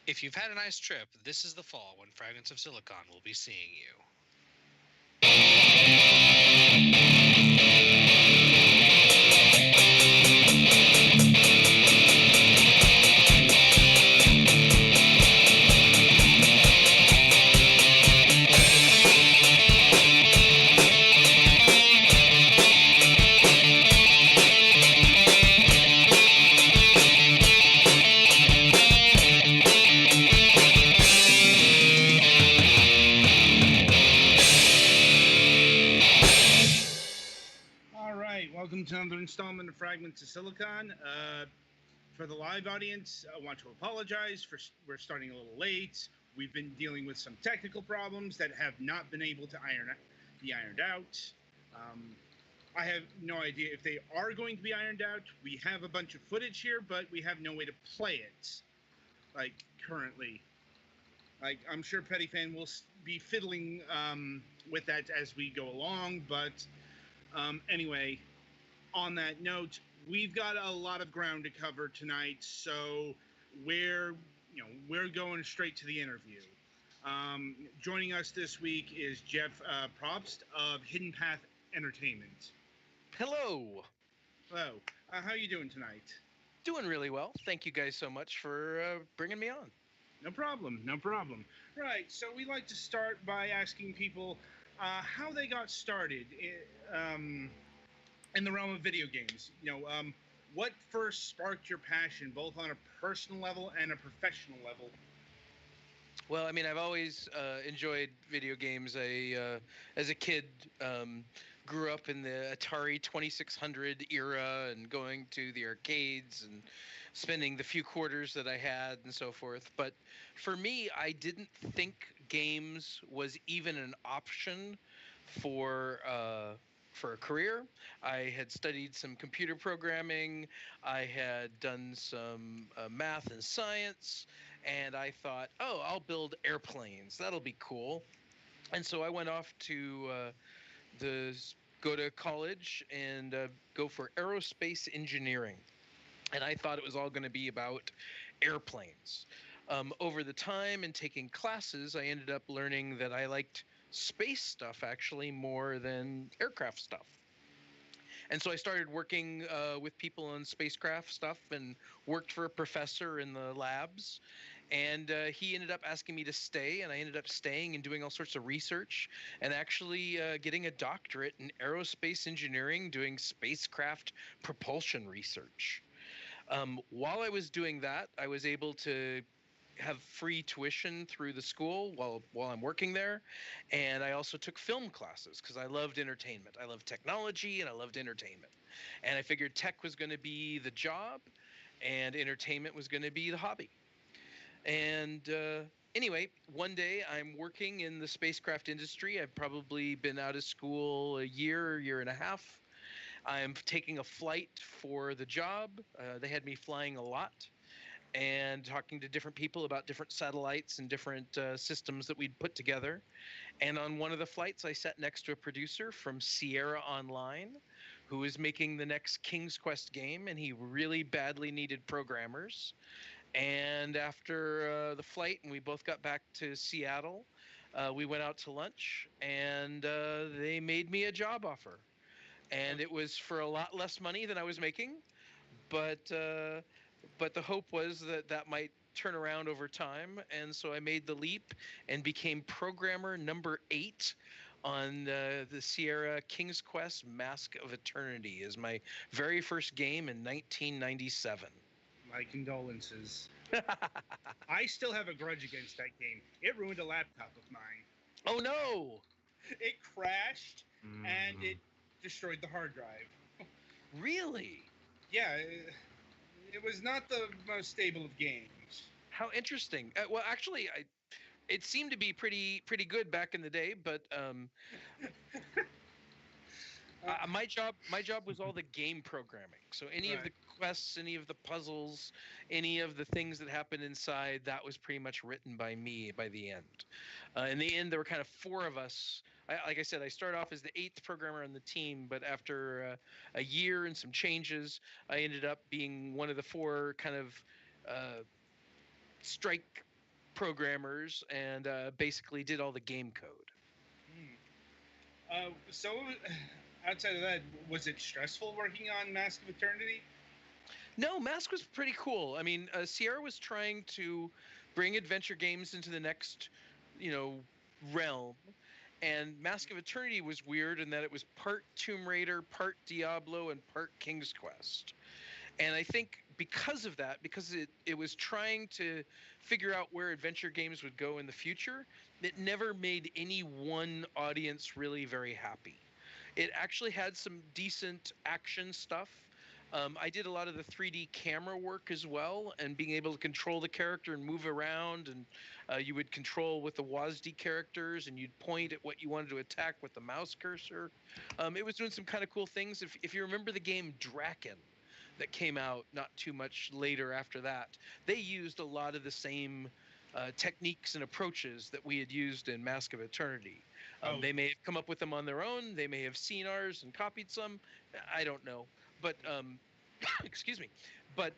If you've had a nice trip, this is the fall when Fragments of Silicon will be seeing you. All right, welcome to another installment of Fragments of Silicon. For the live audience, I want to apologize for we're starting a little late. We've been dealing with some technical problems that have not been able to be ironed out. Um, I have no idea if they are going to be ironed out. We have a bunch of footage here, but we have no way to play it, like currently. Like I'm sure Petty Fan will be fiddling with that as we go along, but anyway, on that note, we've got a lot of ground to cover tonight, so we're going straight to the interview. Joining us this week is Jeff Probst of Hidden Path Entertainment. Hello. Hello, how are you doing tonight? Doing really well. Thank you guys so much for bringing me on. No problem, no problem. Right, so we like to start by asking people how they got started in the realm of video games. What first sparked your passion, both on a personal level and a professional level? Well, I mean, I've always enjoyed video games. As a kid, grew up in the Atari 2600 era and going to the arcades and spending the few quarters that I had and so forth. But for me, I didn't think games was even an option for for a career. I had studied some computer programming. I had done some math and science, and I thought, oh, I'll build airplanes. That'll be cool. And so I went off to the go to college and go for aerospace engineering. And I thought it was all going to be about airplanes. Over the time and taking classes, I ended up learning that I liked space stuff actually more than aircraft stuff. And so I started working with people on spacecraft stuff and worked for a professor in the labs. And he ended up asking me to stay, and I ended up staying and doing all sorts of research and actually getting a doctorate in aerospace engineering, doing spacecraft propulsion research. While I was doing that, I was able to have free tuition through the school while I'm working there, and I also took film classes because I loved entertainment. I loved technology and I loved entertainment, and I figured tech was going to be the job, and entertainment was going to be the hobby. And anyway, one day I'm working in the spacecraft industry. I've probably been out of school a year and a half. I'm taking a flight for the job. They had me flying a lot and talking to different people about different satellites and different systems that we'd put together. And on one of the flights, I sat next to a producer from Sierra Online who was making the next King's Quest game, and he really badly needed programmers. And after the flight, and we both got back to Seattle, we went out to lunch, and they made me a job offer. And it was for a lot less money than I was making, but the hope was that that might turn around over time, and so I made the leap and became programmer number 8 on the Sierra King's Quest Mask of Eternity is my very first game in 1997. My condolences. I still have a grudge against that game. It ruined a laptop of mine. Oh no! It crashed and it destroyed the hard drive. Really? Yeah, it was not the most stable of games. How interesting. Well, actually, it seemed to be pretty good back in the day, but my job was all the game programming. So any of Right. the quests, any of the puzzles, any of the things that happened inside, that was pretty much written by me by the end. In the end, there were kind of 4 of us. Like I said, I started off as the 8th programmer on the team, but after a year and some changes, I ended up being one of the 4 kind of uh, strike programmers and basically did all the game code. So, outside of that, was it stressful working on Mask of Eternity? No, Mask was pretty cool. I mean, Sierra was trying to bring adventure games into the next, you know, realm. And Mask of Eternity was weird in that it was part Tomb Raider, part Diablo, and part King's Quest. And I think because of that, because it was trying to figure out where adventure games would go in the future, it never made any one audience really very happy. It actually had some decent action stuff. I did a lot of the 3D camera work as well, and being able to control the character and move around. And you would control with the WASD characters, and you'd point at what you wanted to attack with the mouse cursor. It was doing some kind of cool things. If you remember the game Draken, that came out not too much later after that, they used a lot of the same techniques and approaches that we had used in Mask of Eternity. They may have come up with them on their own. They may have seen ours and copied some. I don't know. But excuse me. But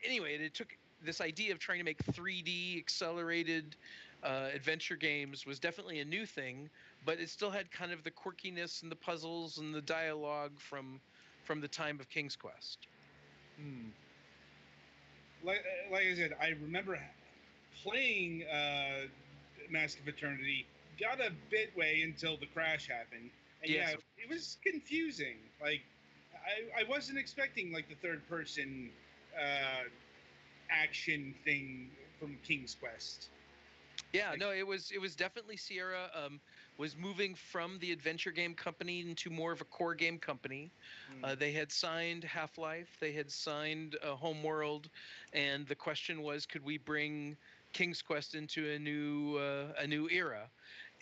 anyway, it took this idea of trying to make 3D accelerated adventure games was definitely a new thing, but it still had kind of the quirkiness and the puzzles and the dialogue from the time of King's Quest. Like I said, I remember playing Mask of Eternity, got a bit way until the crash happened, and Yes. yeah, it was confusing. Like, I wasn't expecting like the third person action thing from King's Quest. Yeah, no, it was definitely Sierra was moving from the adventure game company into more of a core game company. They had signed Half-Life, they had signed Homeworld, and the question was, could we bring King's Quest into a new era?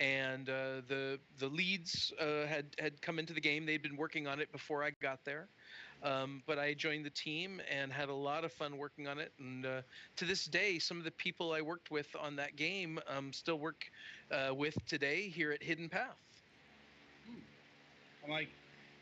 And the leads had come into the game. They'd been working on it before I got there. But I joined the team and had a lot of fun working on it. And to this day, some of the people I worked with on that game still work with today here at Hidden Path. I'm like,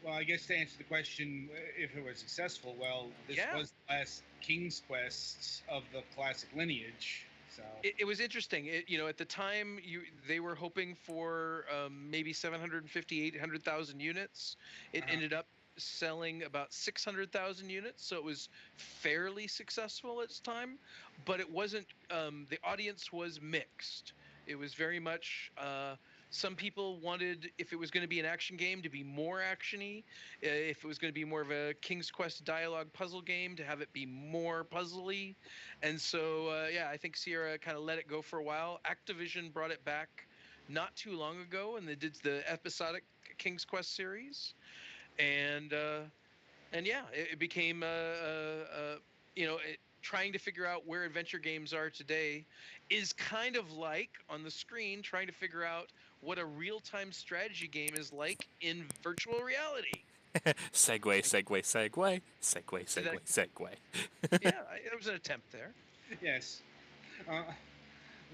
well, I guess to answer the question, if it was successful, well, this was the last King's Quest of the classic lineage. So it was interesting. At the time, they were hoping for maybe 750, 800,000 units. It ended up selling about 600,000 units, so it was fairly successful at its time. But it wasn't. The audience was mixed. It was very much. Some people wanted, if it was going to be an action game, to be more actiony. If it was going to be more of a King's Quest dialogue puzzle game, to have it be more puzzly. And so, I think Sierra kind of let it go for a while. Activision brought it back not too long ago, and they did the episodic King's Quest series. And yeah, it became trying to figure out where adventure games are today is kind of like on the screen trying to figure out what a real-time strategy game is like in virtual reality. Segue. Yeah, it was an attempt there. Yes.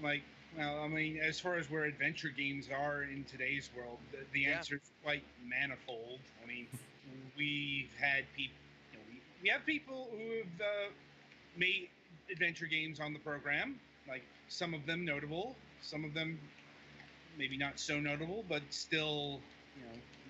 Like, well, I mean, as far as where adventure games are in today's world, the answer is quite manifold. I mean, we've had people, we have people who have made adventure games on the program. Like, some of them notable, some of them maybe not so notable, but still,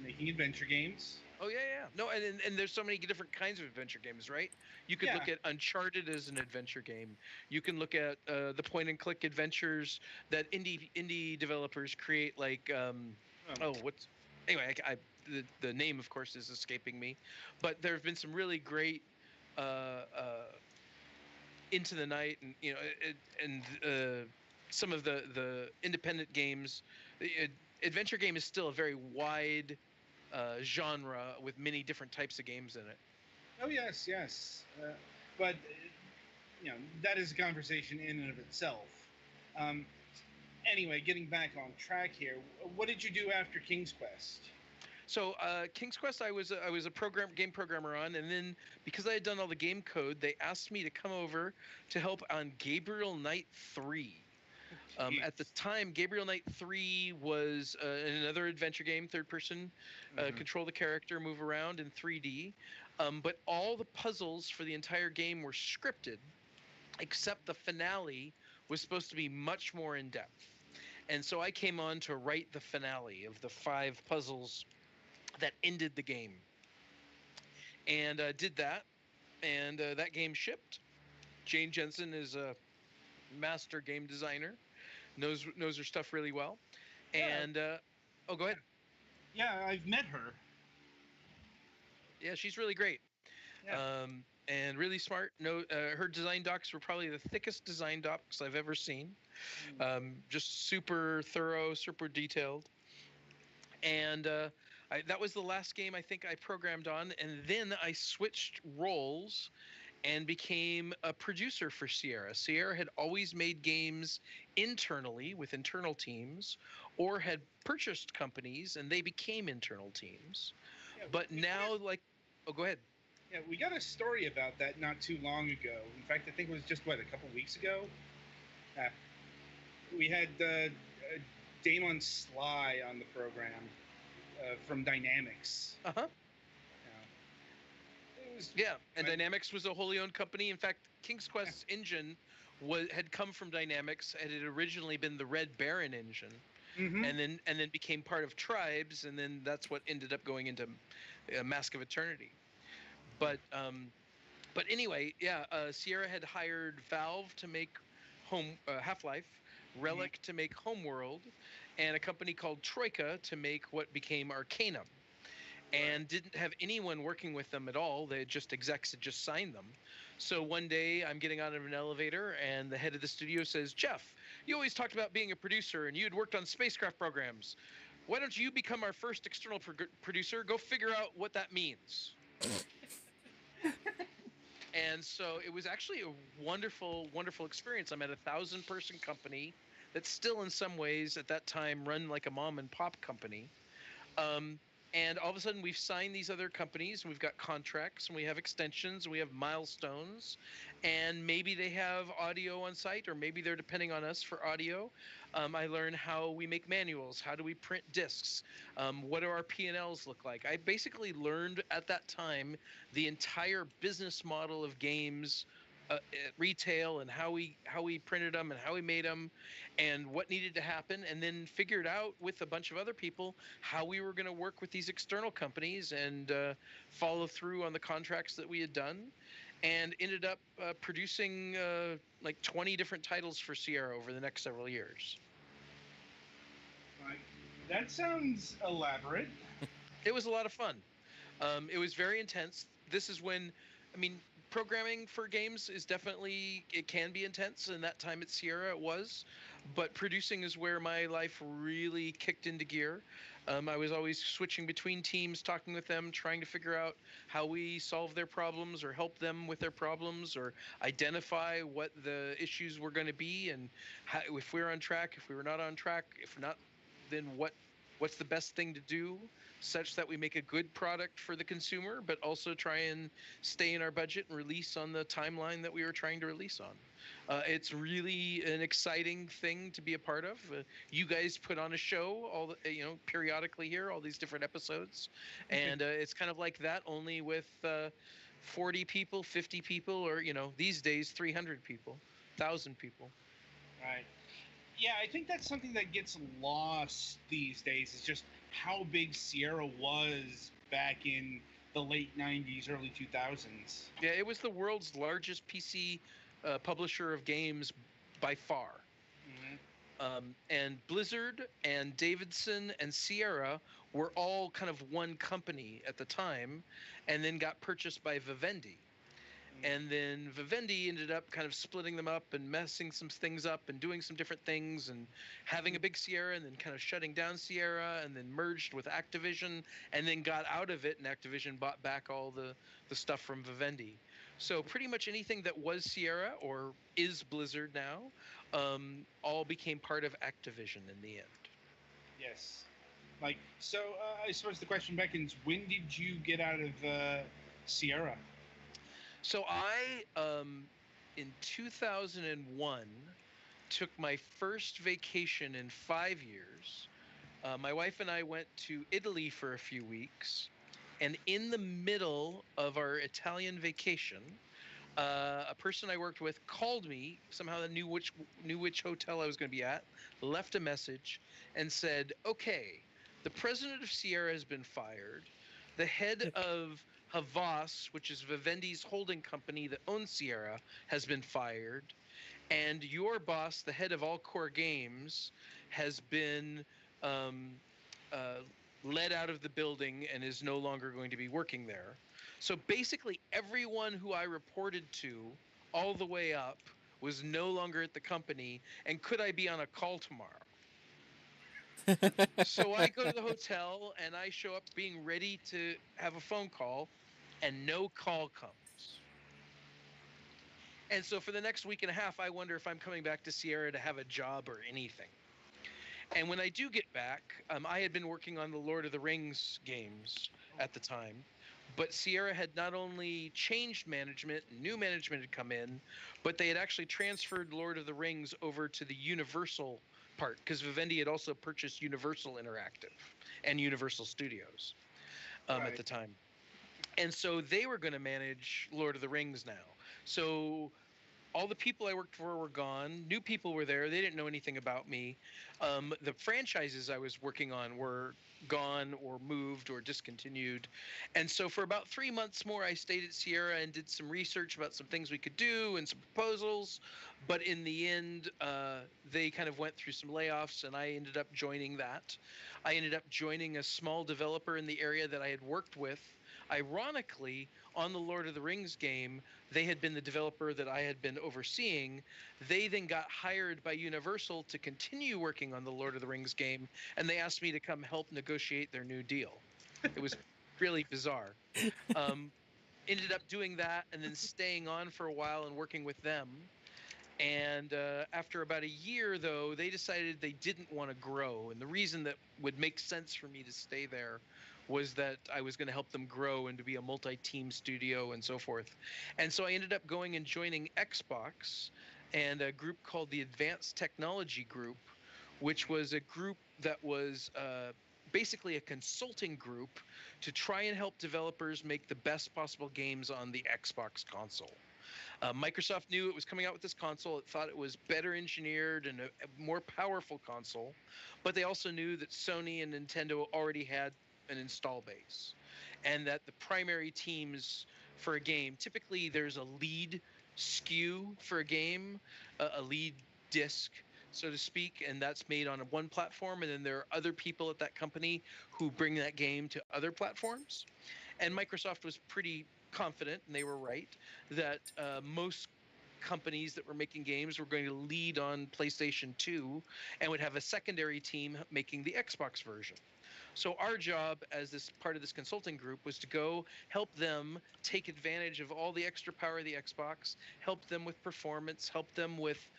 making adventure games. Oh yeah. No, and there's so many different kinds of adventure games, right? You could look at Uncharted as an adventure game. You can look at the point and click adventures that indie developers create, like anyway, the name of course is escaping me, but there have been some really great Into the Night and some of the independent games. Adventure game is still a very wide genre with many different types of games in it. Oh yes, but that is a conversation in and of itself. Anyway, getting back on track here, what did you do after King's Quest? So King's Quest, I was a game programmer on, and then because I had done all the game code, they asked me to come over to help on Gabriel Knight 3. At the time, Gabriel Knight 3 was another adventure game, third person, control the character, move around in 3D. But all the puzzles for the entire game were scripted, except the finale was supposed to be much more in depth. And so I came on to write the finale of the 5 puzzles that ended the game. And did that. And that game shipped. Jane Jensen is a master game designer, knows her stuff really well. Yeah, And oh, go ahead. yeah, I've met her. Yeah, she's really great. Yeah. And really smart. No, her design docs were probably the thickest design docs I've ever seen. Just super thorough, super detailed. And that was the last game I think I programmed on. And then I switched roles and became a producer for Sierra. Sierra had always made games internally with internal teams, or had purchased companies and they became internal teams. Yeah, But now, like, oh, go ahead. yeah, we got a story about that not too long ago. In fact, I think it was just a couple weeks ago. Uh, we had Damon Sly on the program from Dynamics. Uh huh. It was Yeah, and Dynamics was a wholly owned company. In fact, King's Quest's engine had come from Dynamics, and it had originally been the Red Baron engine, mm-hmm. and then became part of Tribes, and then that's what ended up going into Mask of Eternity. But anyway, yeah, Sierra had hired Valve to make Half-Life, Relic to make Homeworld, and a company called Troika to make what became Arcanum. And didn't have anyone working with them at all. They just execs had just signed them. So one day I'm getting out of an elevator and the head of the studio says, "Jeff, you always talked about being a producer and you had worked on spacecraft programs. Why don't you become our first external producer? Go figure out what that means." And so it was actually a wonderful, wonderful experience. I'm at 1,000-person company that's still in some ways at that time run like a mom and pop company. And all of a sudden, we've signed these other companies, and we've got contracts, and we have extensions, and we have milestones, and maybe they have audio on site, or maybe they're depending on us for audio. I learned how we make manuals, how do we print discs, what do our P&Ls look like. I basically learned at that time the entire business model of games at retail, and how we printed them and how we made them and what needed to happen, and then figured out with a bunch of other people how we were going to work with these external companies and follow through on the contracts that we had done, and ended up producing like 20 different titles for Sierra over the next several years. That sounds elaborate. It was a lot of fun. It was very intense. This is when, I mean, programming for games is definitely, it can be intense, and that time at Sierra it was, but producing is where my life really kicked into gear. I was always switching between teams, talking with them, trying to figure out how we solve their problems or help them with their problems, or identify what the issues were going to be, and how, if we're on track, if we were not on track, if not, then what's the best thing to do, such that we make a good product for the consumer, but also try and stay in our budget and release on the timeline that we were trying to release on. It's really an exciting thing to be a part of. You guys put on a show periodically here, all these different episodes, and it's kind of like that, only with 40 people, 50 people, or these days 300 people, 1,000 people. Right. Yeah, I think that's something that gets lost these days, is just how big Sierra was back in the late 90s, early 2000s. Yeah, it was the world's largest PC publisher of games by far. And Blizzard and Davidson and Sierra were all kind of one company at the time, and then got purchased by Vivendi. And then Vivendi ended up kind of splitting them up and messing some things up and doing some different things and having a big Sierra, and then kind of shutting down Sierra, and then merged with Activision, and then got out of it, and Activision bought back all the stuff from Vivendi. So pretty much anything that was Sierra or is Blizzard now all became part of Activision in the end. Yes. So I suppose the question, Beckons, when did you get out of Sierra? So I, in 2001, took my first vacation in 5 years. My wife and I went to Italy for a few weeks. And in the middle of our Italian vacation, A person I worked with called me somehow that knew which hotel I was going to be at, left a message, and said, "Okay, the president of Sierra has been fired. The head of Havas, which is Vivendi's holding company that owns Sierra, has been fired, and your boss, the head of All Core Games, has been um, uh, led out of the building and is no longer going to be working there." So basically, everyone who I reported to all the way up was no longer at the company. And could I be on a call tomorrow? So I go to the hotel and I show up being ready to have a phone call, and no call comes. And so for the next week and a half, I wonder if I'm coming back to Sierra to have a job or anything. And when I do get back, I had been working on the Lord of the Rings games at the time, but Sierra had not only changed management, new management had come in, but they had actually transferred Lord of the Rings over to the Universal part, because Vivendi had also purchased Universal Interactive and Universal Studios at Right. the time. And so they were going to manage Lord of the Rings now. So all the people I worked for were gone. New people were there. They didn't know anything about me. The franchises I was working on were gone or moved or discontinued. And so for about 3 months more, I stayed at Sierra and did some research about some things we could do and some proposals. But in the end, they kind of went through some layoffs, and I ended up joining that. I ended up joining a small developer in the area that I had worked with. Ironically, on the Lord of the Rings game, they had been the developer that I had been overseeing. They then got hired by Universal to continue working on the Lord of the Rings game, and they asked me to come help negotiate their new deal. It was really bizarre. Um, Ended up doing that and then staying on for a while and working with them. And after about a year, though, they decided they didn't want to grow. And the reason that would make sense for me to stay there was that I was going to help them grow and to be a multi team studio and so forth. And so I ended up going and joining Xbox and a group called the Advanced Technology Group, which was a group that was basically a consulting group to try and help developers make the best possible games on the Xbox console. Microsoft knew it was coming out with this console. It thought it was better engineered and a more powerful console, but they also knew that Sony and Nintendo already had an install base, and that the primary teams for a game, typically there's a lead SKU for a game, a lead disc, so to speak, and that's made on one platform, and then there are other people at that company who bring that game to other platforms. And Microsoft was pretty confident, and they were right, that most companies that were making games were going to lead on PlayStation 2 and would have a secondary team making the Xbox version. So our job as this part of this consulting group was to go help them take advantage of all the extra power of the Xbox, help them with performance, help them with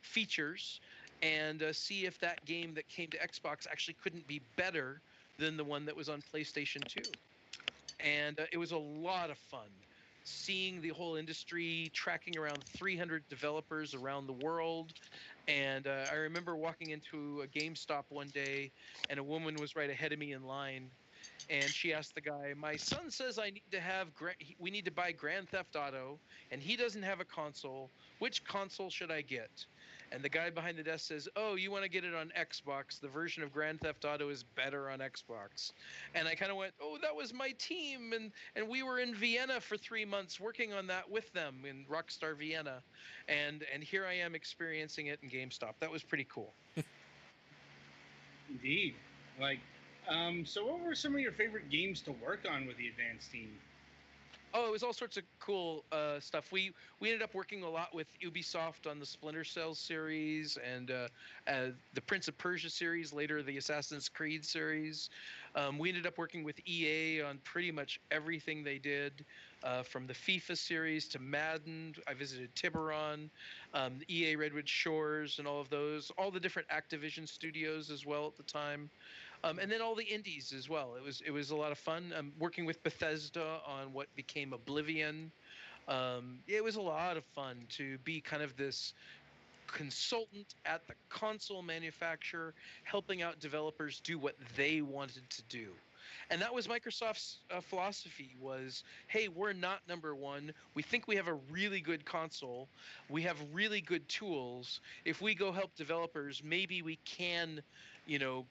features, and see if that game that came to Xbox actually couldn't be better than the one that was on PlayStation 2. And it was a lot of fun seeing the whole industry, tracking around 300 developers around the world. And I remember walking into a GameStop one day, and a woman was right ahead of me in line, and she asked the guy, "My son says I need to have we need to buy Grand Theft Auto, and he doesn't have a console. Which console should I get?" And the guy behind the desk says, "Oh, you want to get it on Xbox. The version of Grand Theft Auto is better on Xbox." And I kind of went, "Oh, that was my team, and we were in Vienna for 3 months working on that with them in Rockstar Vienna, and here I am experiencing it in GameStop. That was pretty cool." Indeed. Like, so what were some of your favorite games to work on with the advanced team? Oh, it was all sorts of cool stuff. We ended up working a lot with Ubisoft on the Splinter Cell series and the Prince of Persia series, later the Assassin's Creed series. We ended up working with EA on pretty much everything they did, from the FIFA series to Madden. I visited Tiburon, EA Redwood Shores, and all of those. All the different Activision studios as well at the time. And then all the indies as well. It was a lot of fun. Working with Bethesda on what became Oblivion. It was a lot of fun to be kind of this consultant at the console manufacturer, helping out developers do what they wanted to do. And that was Microsoft's philosophy was, hey, we're not number one. We think we have a really good console. We have really good tools. If we go help developers, maybe we can,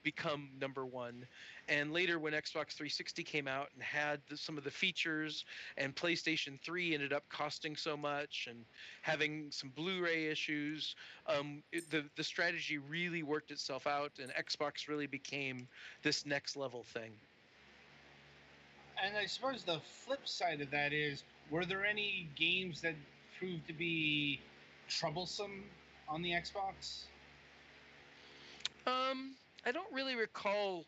become number one. And later when Xbox 360 came out and had some of the features, and PlayStation 3 ended up costing so much and having some Blu-ray issues, the strategy really worked itself out, and Xbox really became this next level thing. And I suppose the flip side of that is, were there any games that proved to be troublesome on the Xbox? I don't really recall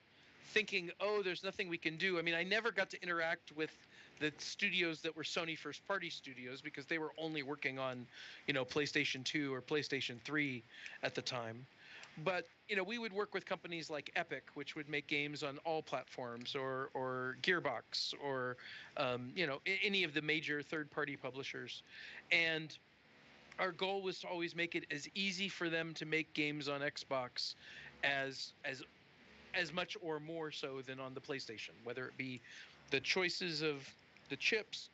thinking, oh, there's nothing we can do. I mean, I never got to interact with the studios that were Sony first party studios because they were only working on, PlayStation 2 or PlayStation 3 at the time. But, we would work with companies like Epic, which would make games on all platforms, or Gearbox, or, any of the major third party publishers. And our goal was to always make it as easy for them to make games on Xbox as much or more so than on the PlayStation, whether it be the choices of the chips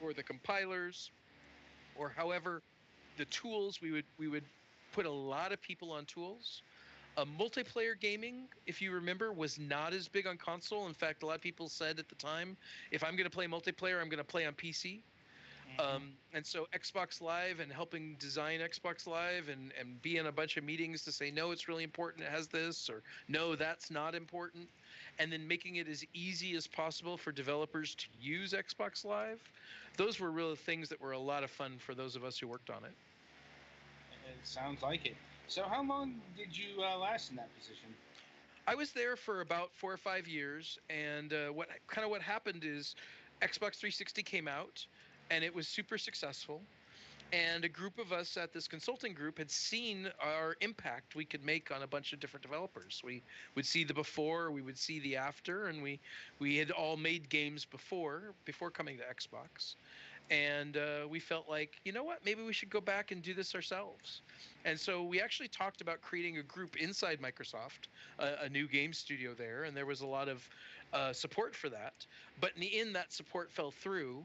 or the compilers, or however the tools. We would put a lot of people on tools. Multiplayer gaming, if you remember, was not as big on console. In fact, a lot of people said at the time, if I'm going to play multiplayer, I'm going to play on PC. And so Xbox Live and helping design Xbox Live and be in a bunch of meetings to say, no, it's really important, it has this, or no, that's not important. And then making it as easy as possible for developers to use Xbox Live. Those were really things that were a lot of fun for those of us who worked on it. It sounds like it. So how long did you last in that position? I was there for about 4 or 5 years, and what happened is Xbox 360 came out, and it was super successful. And a group of us at this consulting group had seen our impact we could make on a bunch of different developers. We would see the before, we would see the after, and we had all made games before coming to Xbox. And we felt like, you know what, maybe we should go back and do this ourselves. And so we actually talked about creating a group inside Microsoft, a new game studio there, and there was a lot of support for that. But in the end, that support fell through.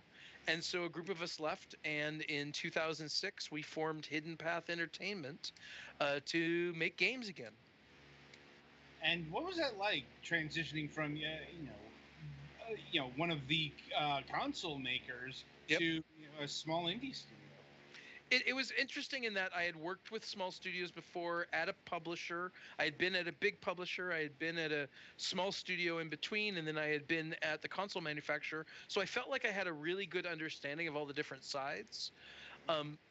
And so a group of us left, and in 2006, we formed Hidden Path Entertainment to make games again. And what was that like, transitioning from one of the console makers to a small indie studio? It was interesting in that I had worked with small studios before at a publisher. I had been at a big publisher. I had been at a small studio in between, and then I had been at the console manufacturer. So I felt like I had a really good understanding of all the different sides.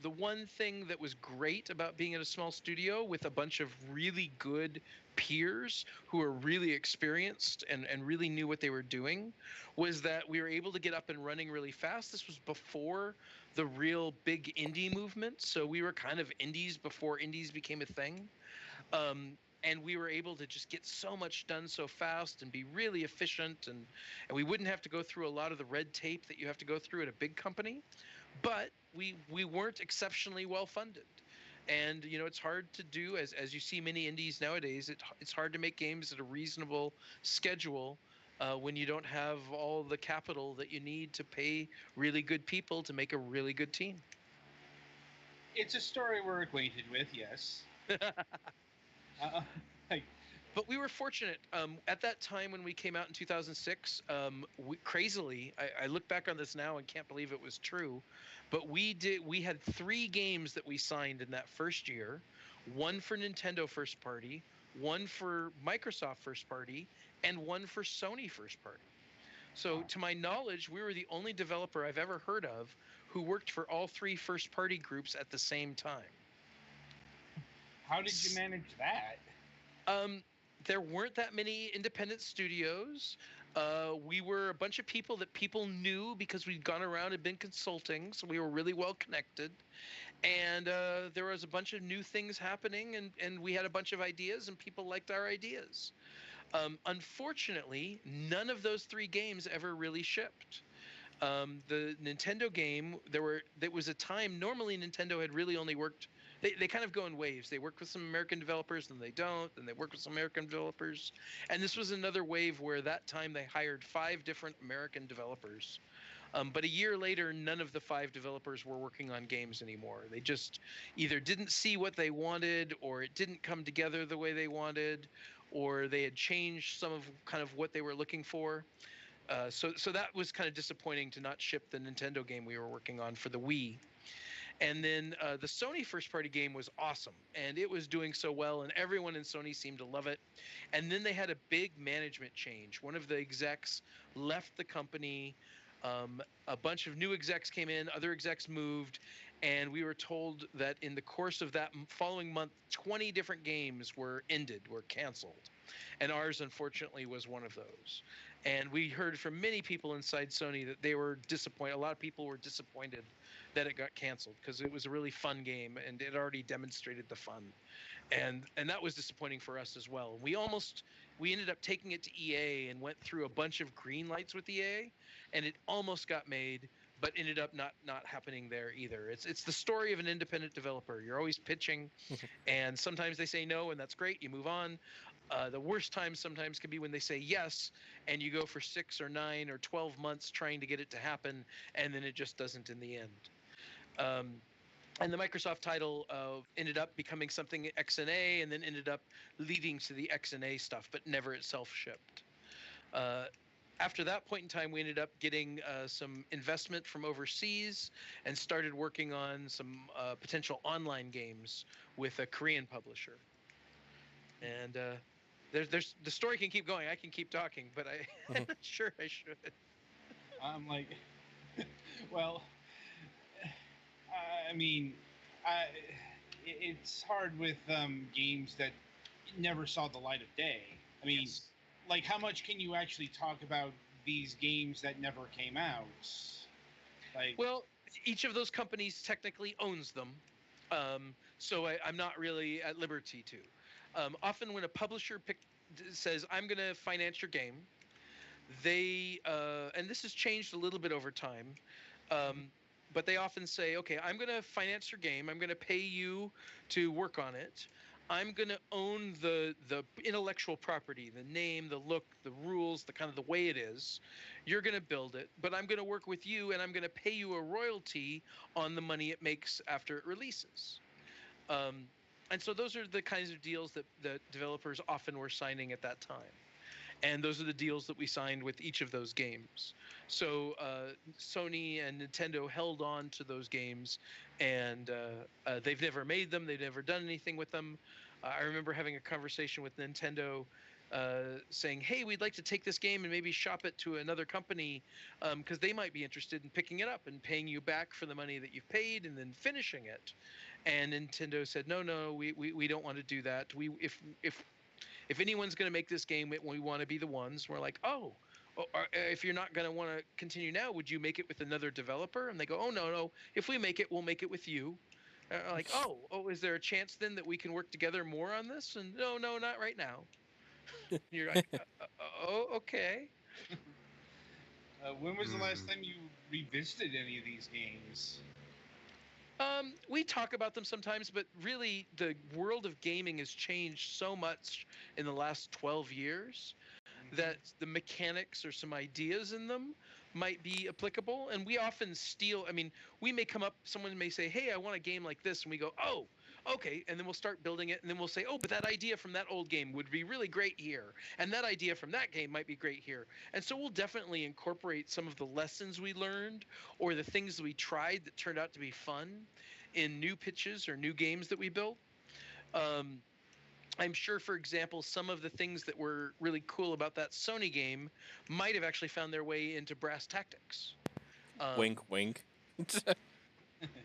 The one thing that was great about being at a small studio with a bunch of really good peers who were really experienced and really knew what they were doing was that we were able to get up and running really fast. This was before the real big indie movement. So we were kind of indies before indies became a thing. And we were able to just get so much done so fast and be really efficient, and we wouldn't have to go through a lot of the red tape that you have to go through at a big company. But we weren't exceptionally well funded. And it's hard to do, as you see many indies nowadays. It's hard to make games at a reasonable schedule when you don't have all the capital that you need to pay really good people to make a really good team. It's a story we're acquainted with, yes. Like, But we were fortunate. At that time when we came out in 2006, crazily, I look back on this now and can't believe it was true. But we had 3 games that we signed in that first year, one for Nintendo first party, one for Microsoft first party, and one for Sony first party. So to my knowledge, we were the only developer I've ever heard of who worked for all 3 first party groups at the same time. how did you manage that? There weren't that many independent studios. We were a bunch of people that people knew because we'd gone around and been consulting, so we were really well connected. And there was a bunch of new things happening, and we had a bunch of ideas, and people liked our ideas. Unfortunately, none of those 3 games ever really shipped. The Nintendo game, there was a time, normally Nintendo had really only worked they kind of go in waves. They work with some American developers, then they don't, then they work with some American developers. And this was another wave where that time they hired 5 different American developers. But a year later, none of the 5 developers were working on games anymore. They just either didn't see what they wanted, or it didn't come together the way they wanted, or they had changed some of kind of what they were looking for. So that was kind of disappointing to not ship the Nintendo game we were working on for the Wii. And then the Sony first party game was awesome, and it was doing so well, and everyone in Sony seemed to love it. And then they had a big management change. One of the execs left the company. A bunch of new execs came in, other execs moved, and we were told that in the course of that following month, 20 different games were canceled. And ours, unfortunately, was one of those. And we heard from many people inside Sony that they were disappointed. A lot of people were disappointed that it got canceled because it was a really fun game and it already demonstrated the fun. And that was disappointing for us as well. We ended up taking it to EA and went through a bunch of green lights with EA, and it almost got made, but ended up not happening there either. It's the story of an independent developer. You're always pitching, and sometimes they say no, and that's great. You move on. The worst time sometimes can be when they say yes, and you go for 6 or 9 or 12 months trying to get it to happen, and then it just doesn't in the end. And the Microsoft title ended up becoming something XNA, and then ended up leading to the XNA stuff, but never itself shipped. After that point in time, we ended up getting some investment from overseas and started working on some potential online games with a Korean publisher. And there's the story can keep going. I can keep talking, but I'm not sure I should. I'm like, well, I mean, it's hard with games that never saw the light of day. I mean, Yes. like, how much can you actually talk about these games that never came out? Like, Well, each of those companies technically owns them, so I'm not really at liberty to. Often when a publisher says, I'm going to finance your game, they, and this has changed a little bit over time, but they often say, okay, I'm going to finance your game. I'm going to pay you to work on it. I'm going to own the intellectual property, the name, the look, the rules, the kind of the way it is. You're going to build it, but I'm going to work with you, and I'm going to pay you a royalty on the money it makes after it releases. And so those are the kinds of deals that developers often were signing at that time. And those are the deals that we signed with each of those games. So Sony and Nintendo held on to those games, and they've never made them. They've never done anything with them. I remember having a conversation with Nintendo saying, hey, we'd like to take this game and maybe shop it to another company because they might be interested in picking it up and paying you back for the money that you've paid and then finishing it. And Nintendo said, no, we don't want to do that. If anyone's going to make this game, we want to be the ones. We're like, if you're not going to want to continue now, would you make it with another developer? And they go, oh, no. If we make it, we'll make it with you. Like, is there a chance then that we can work together more on this? And no, not right now. You're like, okay. when was the last time you revisited any of these games? We talk about them sometimes, but really the world of gaming has changed so much in the last 12 years that the mechanics or some ideas in them might be applicable. And we often steal. I mean, we may come up, someone may say, hey, I want a game like this. And we go, oh, okay. And then we'll start building it. And then we'll say, oh, but that idea from that old game would be really great here. And that idea from that game might be great here. And so we'll definitely incorporate some of the lessons we learned or the things that we tried that turned out to be fun in new pitches or new games that we built. I'm sure, for example, some of the things that were really cool about that Sony game might have actually found their way into Brass Tactics. Wink, wink.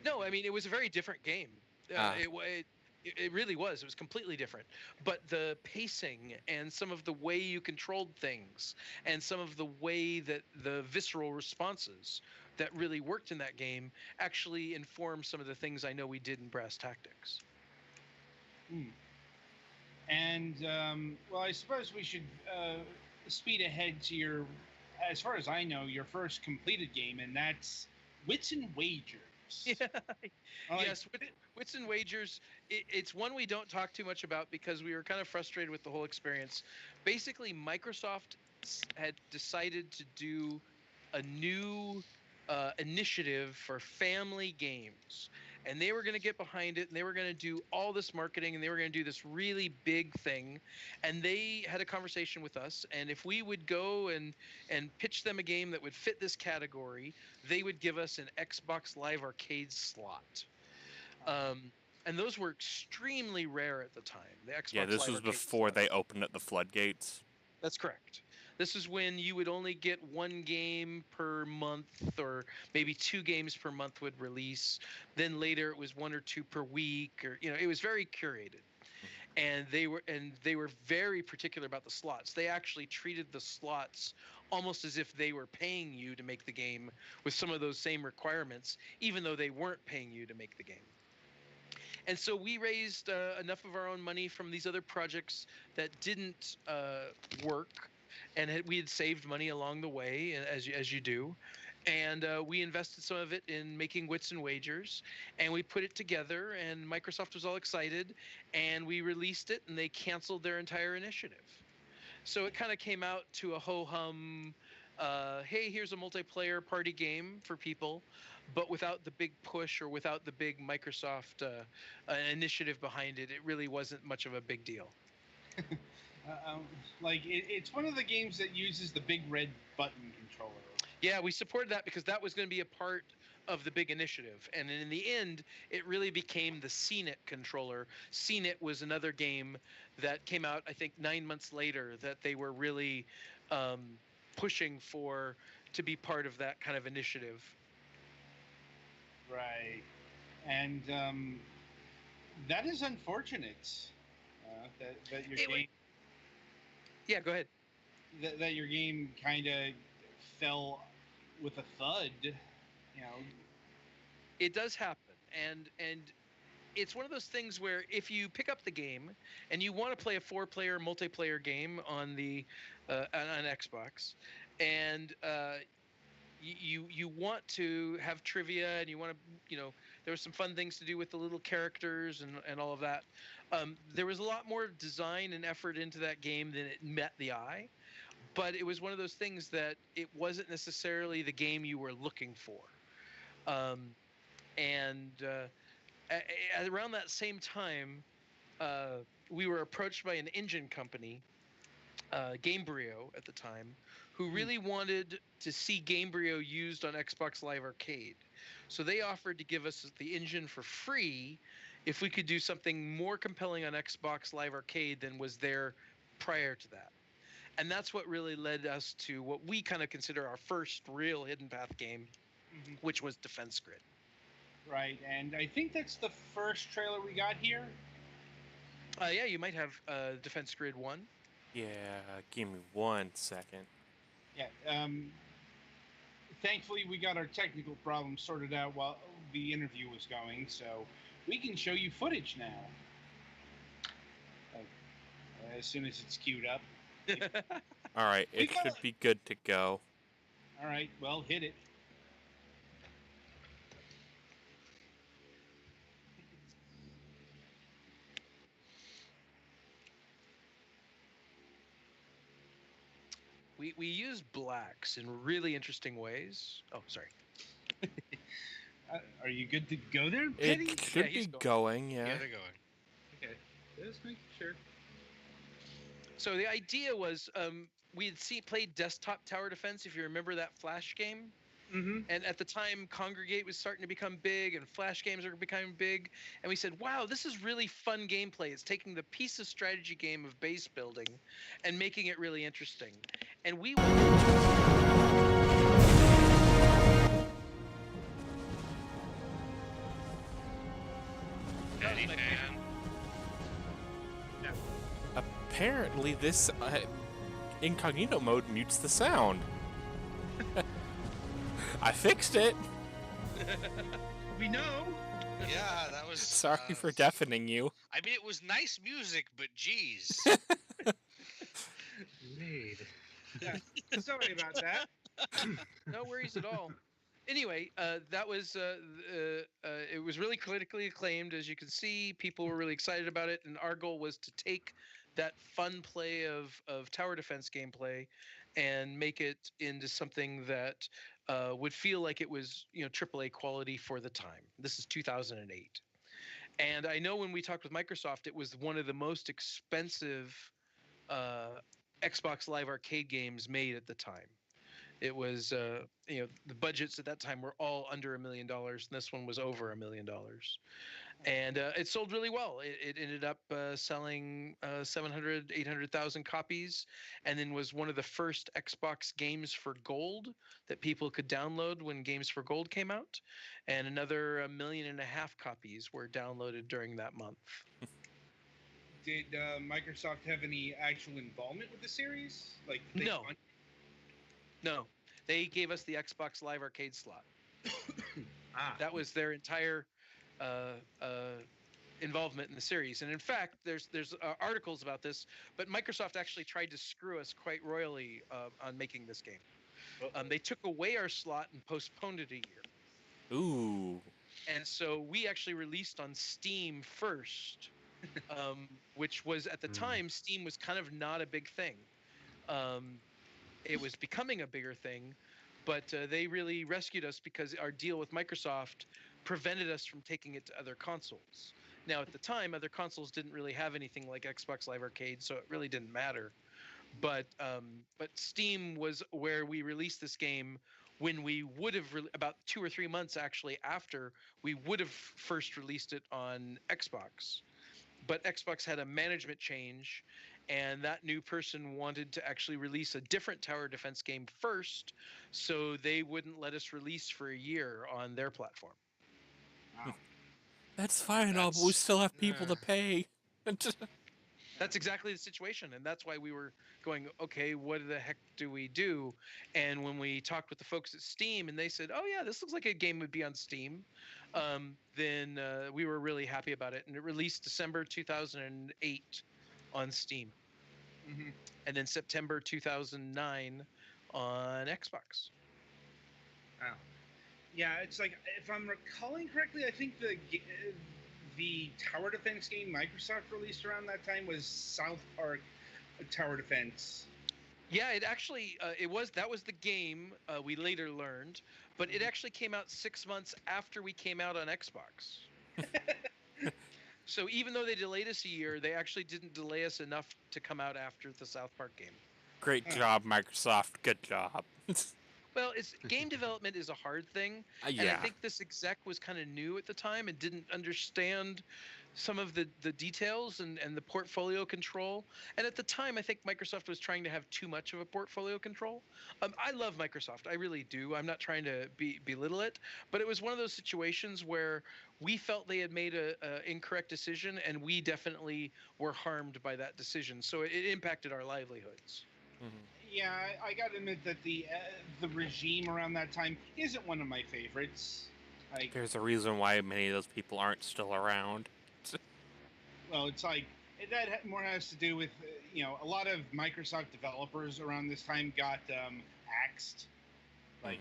No, I mean, it was a very different game. It really was. It was completely different. But the pacing and some of the way you controlled things and some of the way that the visceral responses that really worked in that game actually informed some of the things I know we did in Brass Tactics. And, well, I suppose we should speed ahead to your, as far as I know, your first completed game, and that's Wits and Wagers. Pobst. Yeah. Like, Yes, Wits and Wagers. It's one we don't talk too much about because we were kind of frustrated with the whole experience. Basically, Microsoft had decided to do a new initiative for family games, and they were going to get behind it, and they were going to do all this marketing, and they were going to do this really big thing. And they had a conversation with us, and if we would go and pitch them a game that would fit this category, they would give us an Xbox Live Arcade slot. And those were extremely rare at the time. The Xbox Yeah, this Live was Arcade before slots. they opened up the floodgates. That's correct. This is when you would only get one game per month, or maybe 2 games per month would release. Then later it was 1 or 2 per week, or it was very curated. And they were very particular about the slots. They actually treated the slots almost as if they were paying you to make the game with some of those same requirements, even though they weren't paying you to make the game. And so we raised enough of our own money from these other projects that didn't work, and we had saved money along the way, as you do. And we invested some of it in making Wits and Wagers, and we put it together, and Microsoft was all excited, and we released it, and they canceled their entire initiative. So it kind of came out to a ho-hum, hey, here's a multiplayer party game for people, but without the big push or without the big Microsoft initiative behind it. It really wasn't much of a big deal. It's one of the games that uses the big red button controller. Yeah, we supported that because that was going to be a part of the big initiative. And in the end, it really became the CNET controller. CNET was another game that came out, I think, 9 months later that they were really pushing for to be part of that kind of initiative. Right. And that is unfortunate that your game... Yeah, go ahead. That your game kind of fell with a thud, It does happen, and it's one of those things where if you pick up the game and you want to play a 4-player multiplayer game on the on Xbox, and you want to have trivia, and you want to, there were some fun things to do with the little characters and all of that. There was a lot more design and effort into that game than it met the eye. But it was one of those things that it wasn't necessarily the game you were looking for. Around that same time, we were approached by an engine company, Gamebryo at the time, who really wanted to see Gamebryo used on Xbox Live Arcade. So they offered to give us the engine for free if we could do something more compelling on Xbox Live Arcade than was there prior to that. And that's what really led us to what we kind of consider our first real Hidden Path game, which was Defense Grid. Right, and I think that's the first trailer we got here. Yeah, you might have Defense Grid 1. Yeah, give me 1 second. Yeah, thankfully we got our technical problems sorted out while the interview was going, so we can show you footage now. As soon as it's queued up. All right, it should be good to go. All right, well, hit it. We use blacks in really interesting ways. Oh, sorry. Are you good to go there, Petty? It should be going, yeah. Yeah, they're going. Okay, just making sure. So the idea was we had played Desktop Tower Defense, if you remember that Flash game. Mm-hmm. And at the time, Congregate was starting to become big, and Flash games are becoming big. And we said, wow, this is really fun gameplay. It's taking the piece of strategy game of base building and making it really interesting. And we... Petty fan. Apparently, this incognito mode mutes the sound. I fixed it. We know. Yeah, that was... Sorry for deafening you. I mean, it was nice music, but geez. Yeah, sorry about that. No worries at all. Anyway, that was it was really critically acclaimed. As you can see, people were really excited about it, and our goal was to take that fun play of tower defense gameplay and make it into something that would feel like it was AAA quality for the time. This is 2008, and I know when we talked with Microsoft, it was one of the most expensive uh, Xbox Live Arcade games made at the time. It was, the budgets at that time were all under $1 million, and this one was over $1 million. And it sold really well. It ended up selling 700, 800,000 copies, and then was one of the first Xbox games for gold that people could download when Games for Gold came out. And another 1.5 million copies were downloaded during that month. Did Microsoft have any actual involvement with the series? Like, did they No. No, they gave us the Xbox Live Arcade slot. That was their entire involvement in the series. And in fact, there's articles about this, but Microsoft actually tried to screw us quite royally on making this game. They took away our slot and postponed it a year. Ooh. And so we actually released on Steam first, which was at the time, Steam was kind of not a big thing. It was becoming a bigger thing, but they really rescued us because our deal with Microsoft prevented us from taking it to other consoles. Now, at the time, other consoles didn't really have anything like Xbox Live Arcade, so it really didn't matter. But Steam was where we released this game when we would have about 2 or 3 months actually after we would have first released it on Xbox. But Xbox had a management change, and that new person wanted to actually release a different tower defense game first, so they wouldn't let us release for a year on their platform. Wow. That's fine, but we still have people to pay. That's exactly the situation, and that's why we were going, okay, what the heck do we do? And when we talked with the folks at Steam, and they said, oh yeah, this looks like a game would be on Steam, then we were really happy about it, and it released December 2008 on Steam, and then September 2009 on Xbox. Wow. Yeah, it's like, if I'm recalling correctly, I think the tower defense game Microsoft released around that time was South Park Tower Defense. Yeah, it actually that was the game we later learned, but it actually came out 6 months after we came out on Xbox. So even though they delayed us a year, they actually didn't delay us enough to come out after the South Park game. Great job, Microsoft. Good job. Well, game development is a hard thing, yeah. and I think this exec was kind of new at the time and didn't understand some of the details and the portfolio control. And at the time, I think Microsoft was trying to have too much of a portfolio control. I love Microsoft, I really do. I'm not trying to belittle it, but it was one of those situations where we felt they had made a incorrect decision, and we definitely were harmed by that decision. So it impacted our livelihoods. Yeah, I gotta admit that the regime around that time isn't one of my favorites. There's a reason why many of those people aren't still around. Well, it's like that more has to do with a lot of Microsoft developers around this time got axed, like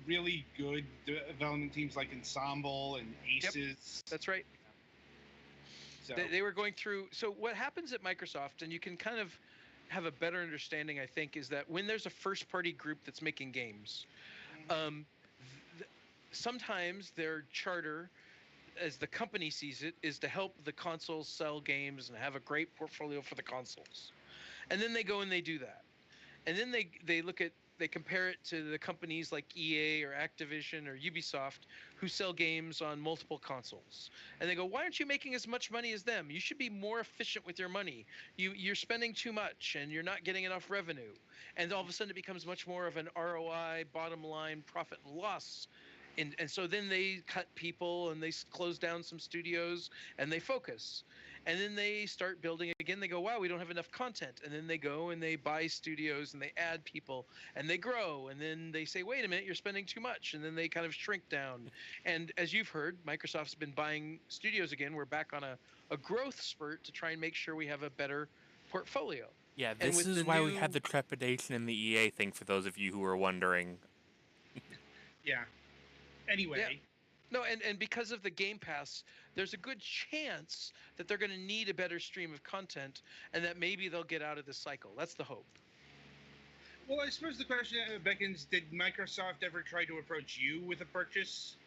really good development teams like Ensemble and Aces. Yep, that's right. So they were going through. So what happens at Microsoft, and you can kind of have a better understanding, I think, is that when there's a first-party group that's making games, sometimes their charter, as the company sees it, is to help the consoles sell games and have a great portfolio for the consoles. And then they go and they do that. And then they compare it to the companies like EA or Activision or Ubisoft who sell games on multiple consoles. And they go, why aren't you making as much money as them? You should be more efficient with your money. You're spending too much and you're not getting enough revenue. And all of a sudden it becomes much more of an ROI, bottom line, profit and loss. And so then they cut people and they close down some studios and they focus. And then they start building again. They go, wow, we don't have enough content. And then they go and they buy studios and they add people and they grow. And then they say, wait a minute, you're spending too much. And then they kind of shrink down. And as you've heard, Microsoft's been buying studios again. We're back on a growth spurt to try and make sure we have a better portfolio. Yeah, this is why we had the trepidation in the EA thing, for those of you who were wondering. Yeah. Anyway. No, and because of the Game Pass, there's a good chance that they're going to need a better stream of content, and that maybe they'll get out of this cycle. That's the hope. Well, I suppose the question beckons: did Microsoft ever try to approach you with a purchase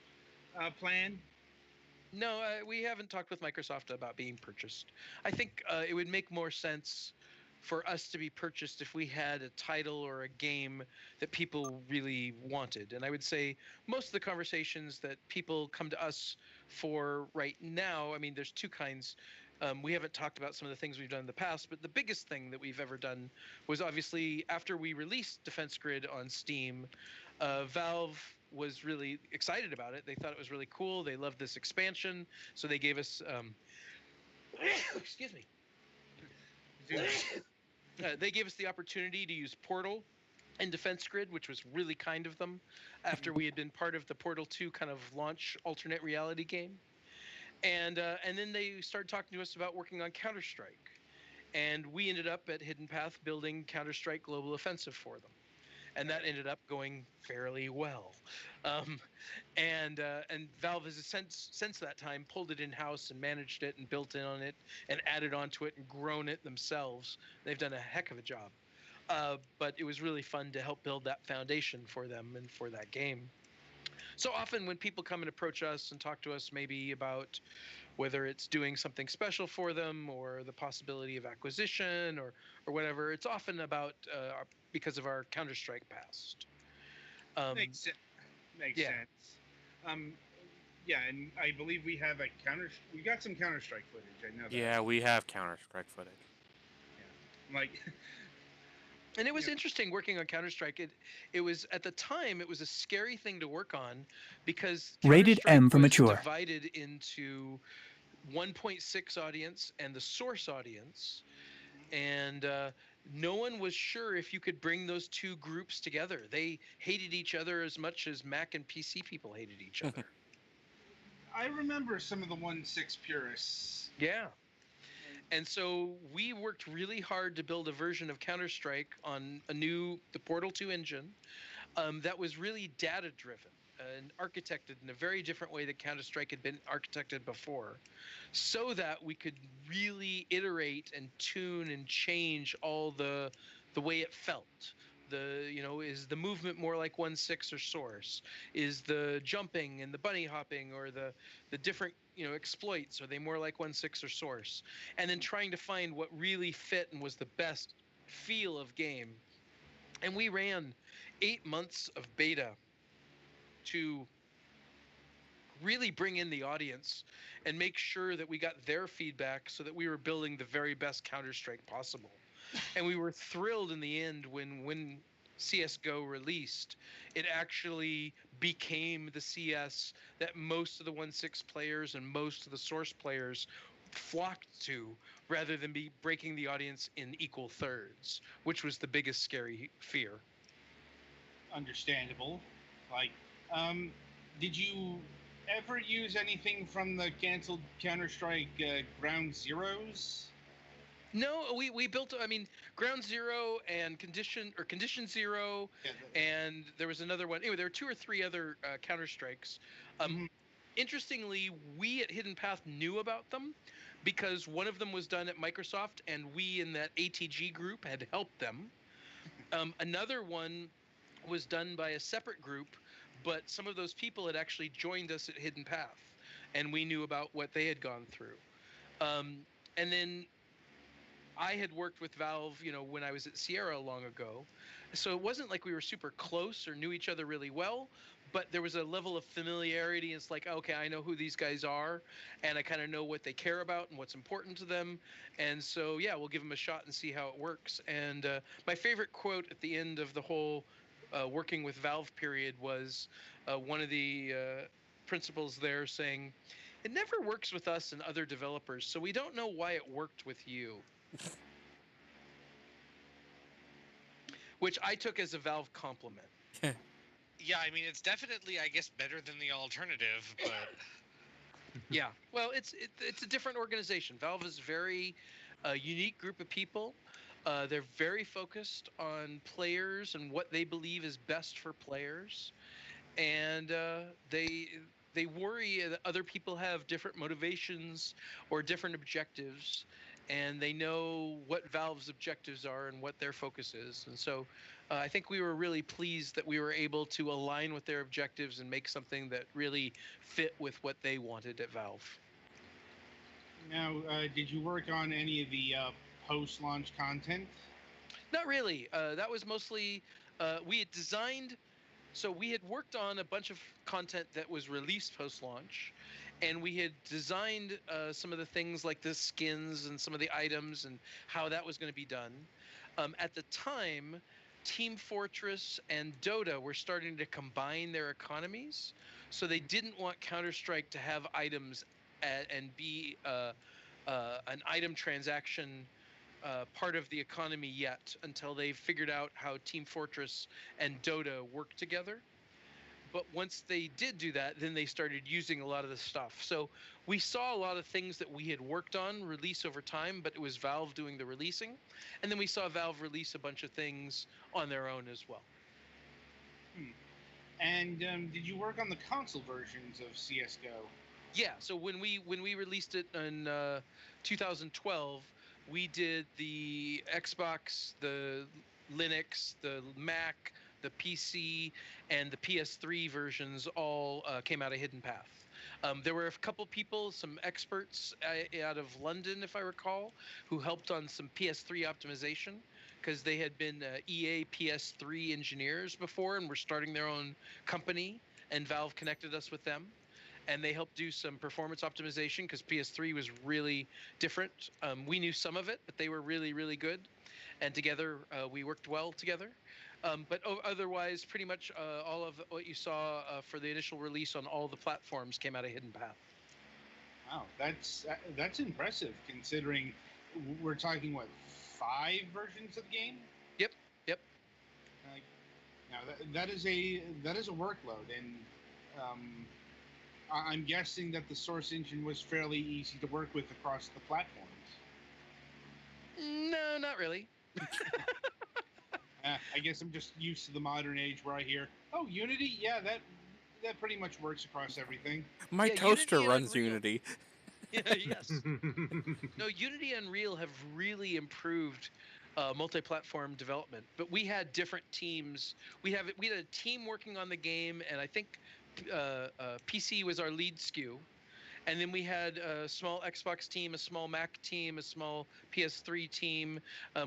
plan? No, we haven't talked with Microsoft about being purchased. I think it would make more sense for us to be purchased if we had a title or a game that people really wanted. And I would say most of the conversations that people come to us for right now, I mean, there's two kinds. We haven't talked about some of the things we've done in the past, but the biggest thing that we've ever done was obviously after we released Defense Grid on Steam, Valve was really excited about it. They thought it was really cool. They loved this expansion, so they gave us excuse me. They gave us the opportunity to use Portal and Defense Grid, which was really kind of them, after we had been part of the Portal 2 kind of launch alternate reality game. And then they started talking to us about working on Counter-Strike. And we ended up at Hidden Path building Counter-Strike Global Offensive for them. And that ended up going fairly well. And Valve has since that time pulled it in-house and managed it and built in on it and added onto it and grown it themselves. They've done a heck of a job. But it was really fun to help build that foundation for them and for that game. So often when people come and approach us and talk to us maybe about whether it's doing something special for them or the possibility of acquisition or whatever, it's often about because of our Counter-Strike past. Makes sense. Yeah, and I believe we have we got some Counter-Strike footage. I know that. Yeah, we have Counter-Strike footage. Yeah. And it was interesting working on Counter-Strike. It was at the time it was a scary thing to work on because Rated M for was mature. divided into 1.6 audience and the source audience, and no one was sure if you could bring those two groups together. They hated each other as much as Mac and PC people hated each other. I remember some of the 1.6 purists. Yeah. And so we worked really hard to build a version of Counter-Strike on the Portal 2 engine that was really data-driven and architected in a very different way that Counter-Strike had been architected before, so that we could really iterate and tune and change all the way it felt. Is the movement more like 1.6 or source? Is the jumping and the bunny hopping or the different exploits, are they more like 1.6 or source? And then trying to find what really fit and was the best feel of game. And we ran 8 months of beta to really bring in the audience and make sure that we got their feedback so that we were building the very best Counter-Strike possible. And we were thrilled in the end when CSGO released. It actually became the CS that most of the 1.6 players and most of the source players flocked to, rather than be breaking the audience in equal thirds, which was the biggest scary fear. Understandable. Did you ever use anything from the canceled Counter-Strike Ground Zeroes? No, we built. I mean, Ground Zero and Condition Zero, and there was another one. Anyway, there were 2 or 3 other Counter Strikes. Interestingly, we at Hidden Path knew about them because one of them was done at Microsoft, and we in that ATG group had helped them. Another one was done by a separate group, but some of those people had actually joined us at Hidden Path, and we knew about what they had gone through. And then I had worked with Valve, when I was at Sierra long ago. So it wasn't like we were super close or knew each other really well, but there was a level of familiarity. It's like, okay, I know who these guys are, and I kind of know what they care about and what's important to them. And so, yeah, we'll give them a shot and see how it works. And my favorite quote at the end of the whole working with Valve period was one of the principals there saying, "It never works with us and other developers, so we don't know why it worked with you." Which I took as a Valve compliment. Yeah, I mean, it's definitely, I guess, better than the alternative, but... Yeah, well, it's a different organization. Valve is a very unique group of people. They're very focused on players and what they believe is best for players. and they worry that other people have different motivations or different objectives, and they know what Valve's objectives are and what their focus is. And so I think we were really pleased that we were able to align with their objectives and make something that really fit with what they wanted at Valve. Now, did you work on any of the post-launch content? Not really. That was mostly we had designed. So we had worked on a bunch of content that was released post-launch, and we had designed some of the things like the skins and some of the items and how that was going to be done. At the time, Team Fortress and Dota were starting to combine their economies, so they didn't want Counter-Strike to have items and be an item transaction part of the economy yet until they figured out how Team Fortress and Dota work together. But once they did do that, then they started using a lot of the stuff. So we saw a lot of things that we had worked on release over time, but it was Valve doing the releasing. And then we saw Valve release a bunch of things on their own as well. And did you work on the console versions of CS:GO? Yeah, so when we released it in 2012, we did the Xbox, the Linux, the Mac, the PC, and the PS3 versions all came out of Hidden Path. There were a couple people, some experts out of London, if I recall, who helped on some PS3 optimization because they had been EA PS3 engineers before and were starting their own company, and Valve connected us with them. And they helped do some performance optimization because PS3 was really different. We knew some of it, but they were really, really good. And together, we worked well together. But otherwise, pretty much all of what you saw for the initial release on all the platforms came out of Hidden Path. Wow, that's impressive considering we're talking, what, 5 versions of the game? Yep. Now that is a workload, and I'm guessing that the Source engine was fairly easy to work with across the platforms. No, not really. I guess I'm just used to the modern age where I hear, "Oh, Unity, yeah, that pretty much works across everything." My Yeah, toaster Unity and runs Unreal. Unity. Yeah, yes. No, Unity and Unreal have really improved multi-platform development, but we had different teams. We had a team working on the game, and I think PC was our lead SKU. And then we had a small Xbox team, a small Mac team, a small PS3 team.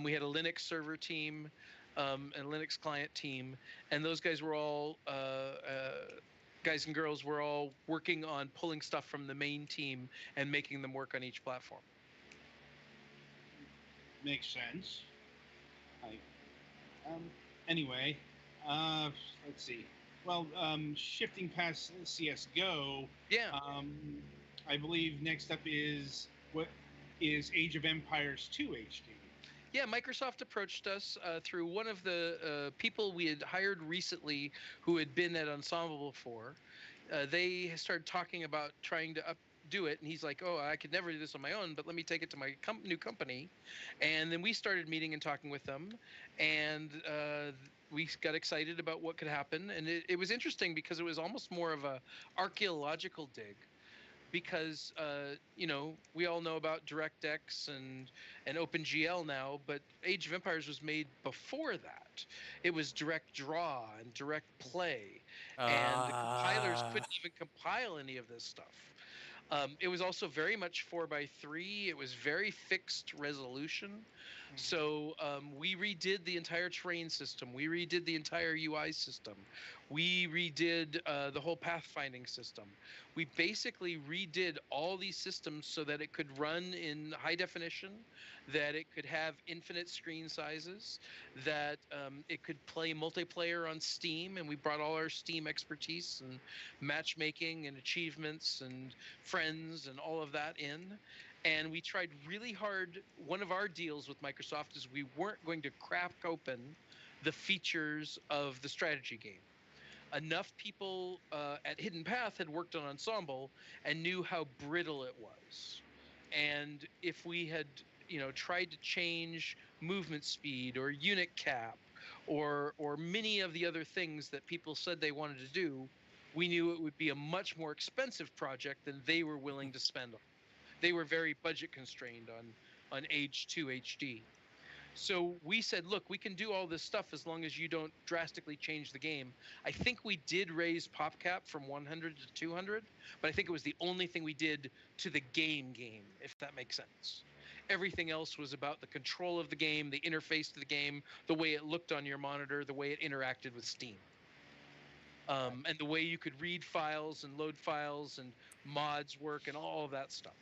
We had a Linux server team, and a Linux client team, and those guys were all guys and girls were all working on pulling stuff from the main team and making them work on each platform. Makes sense. Like, anyway, let's see. Well, shifting past CS:GO, Yeah. I believe next up is Age of Empires 2 HD. Yeah, Microsoft approached us through one of the people we had hired recently who had been at Ensemble before. They started talking about trying to do it, and he's like, "Oh, I could never do this on my own, but let me take it to my new company." And then we started meeting and talking with them, and we got excited about what could happen. And it was interesting because it was almost more of a archaeological dig. Because we all know about DirectX and OpenGL now, but Age of Empires was made before that. It was Direct Draw and Direct Play, and the compilers couldn't even compile any of this stuff. It was also very much 4:3. It was very fixed resolution. So we redid the entire terrain system. We redid the entire UI system. We redid the whole pathfinding system. We basically redid all these systems so that it could run in high definition, that it could have infinite screen sizes, that it could play multiplayer on Steam, and we brought all our Steam expertise and matchmaking and achievements and friends and all of that in. And we tried really hard. One of our deals with Microsoft is we weren't going to crack open the features of the strategy game. Enough people at Hidden Path had worked on Ensemble and knew how brittle it was. And if we had, tried to change movement speed or unit cap or many of the other things that people said they wanted to do, we knew it would be a much more expensive project than they were willing to spend on. They were very budget constrained on Age 2 HD. So we said, look, we can do all this stuff as long as you don't drastically change the game. I think we did raise PopCap from 100 to 200, but I think it was the only thing we did to the game, if that makes sense. Everything else was about the control of the game, the interface to the game, the way it looked on your monitor, the way it interacted with Steam. And the way you could read files and load files and mods work and all of that stuff.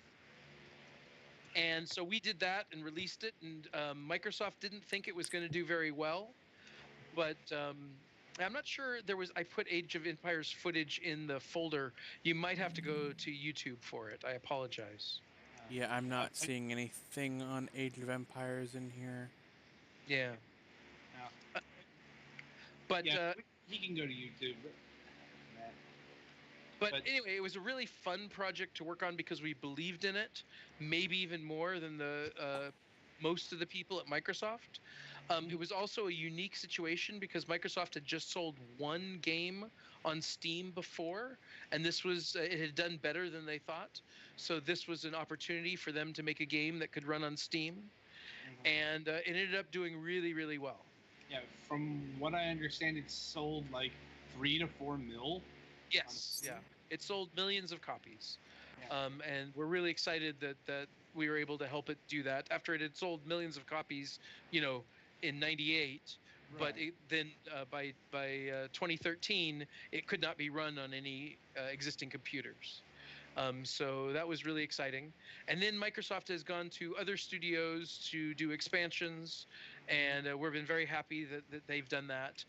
And so we did that and released it, and Microsoft didn't think it was going to do very well, but I'm not sure I put Age of Empires footage in the folder. You might have to go to YouTube for it. I apologize. Yeah, I'm not seeing anything on Age of Empires in here. Yeah. But he can go to YouTube. But anyway, it was a really fun project to work on because we believed in it, maybe even more than the most of the people at Microsoft. It was also a unique situation because Microsoft had just sold one game on Steam before, and this was it had done better than they thought. So this was an opportunity for them to make a game that could run on Steam, and it ended up doing really, really well. Yeah, from what I understand, it sold like 3 to 4 mil. Yes, yeah. It sold millions of copies. Yeah. And we're really excited that we were able to help it do that after it had sold millions of copies, in 98. Right. But then by 2013, it could not be run on any existing computers. So that was really exciting. And then Microsoft has gone to other studios to do expansions, and we've been very happy that they've done that.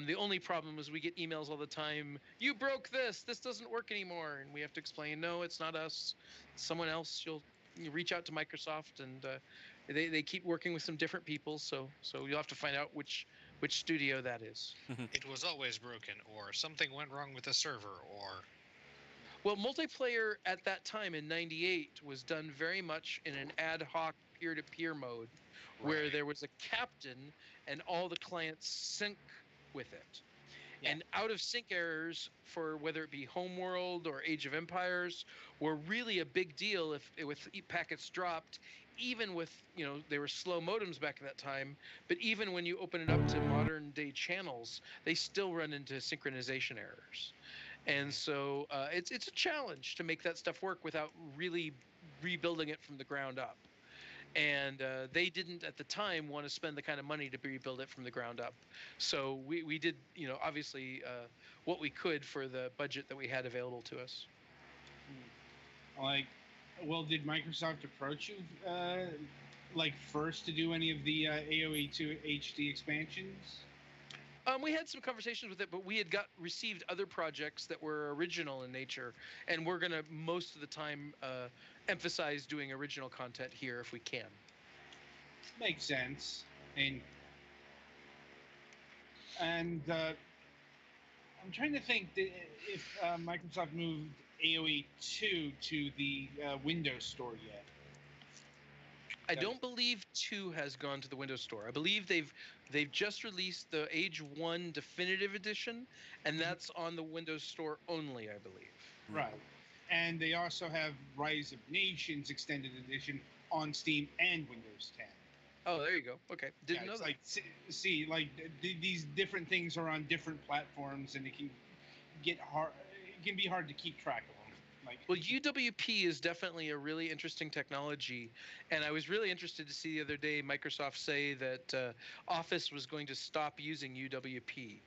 The only problem is we get emails all the time, you broke this doesn't work anymore. And we have to explain, no, it's not us, it's someone else. You reach out to Microsoft, and they keep working with some different people. So you'll have to find out which studio that is. It was always broken, or something went wrong with the server, or... Well, multiplayer at that time in 98 was done very much in an ad hoc peer-to-peer mode, where there was a captain and all the clients sync with it. Yeah. And out-of-sync errors for whether it be Homeworld or Age of Empires were really a big deal if packets dropped, even with, there were slow modems back in that time, but even when you open it up to modern-day channels, they still run into synchronization errors. And so it's a challenge to make that stuff work without really rebuilding it from the ground up. And they didn't at the time want to spend the kind of money to rebuild it from the ground up. So we did, obviously what we could for the budget that we had available to us. Did Microsoft approach you first to do any of the AOE 2 HD expansions? We had some conversations with it, but we had received other projects that were original in nature, and we're going to most of the time emphasize doing original content here if we can. Makes sense. And I'm trying to think if Microsoft moved AOE 2 to the Windows Store yet. I don't believe 2 has gone to the Windows Store. I believe they've just released the Age 1 Definitive Edition, and that's on the Windows Store only, I believe. Right. And they also have Rise of Nations Extended Edition on Steam and Windows 10. Oh, there you go. Okay. Didn't know that. These different things are on different platforms, and it can get hard. It can be hard to keep track of them. Well, UWP is definitely a really interesting technology, and I was really interested to see the other day Microsoft say that Office was going to stop using UWP.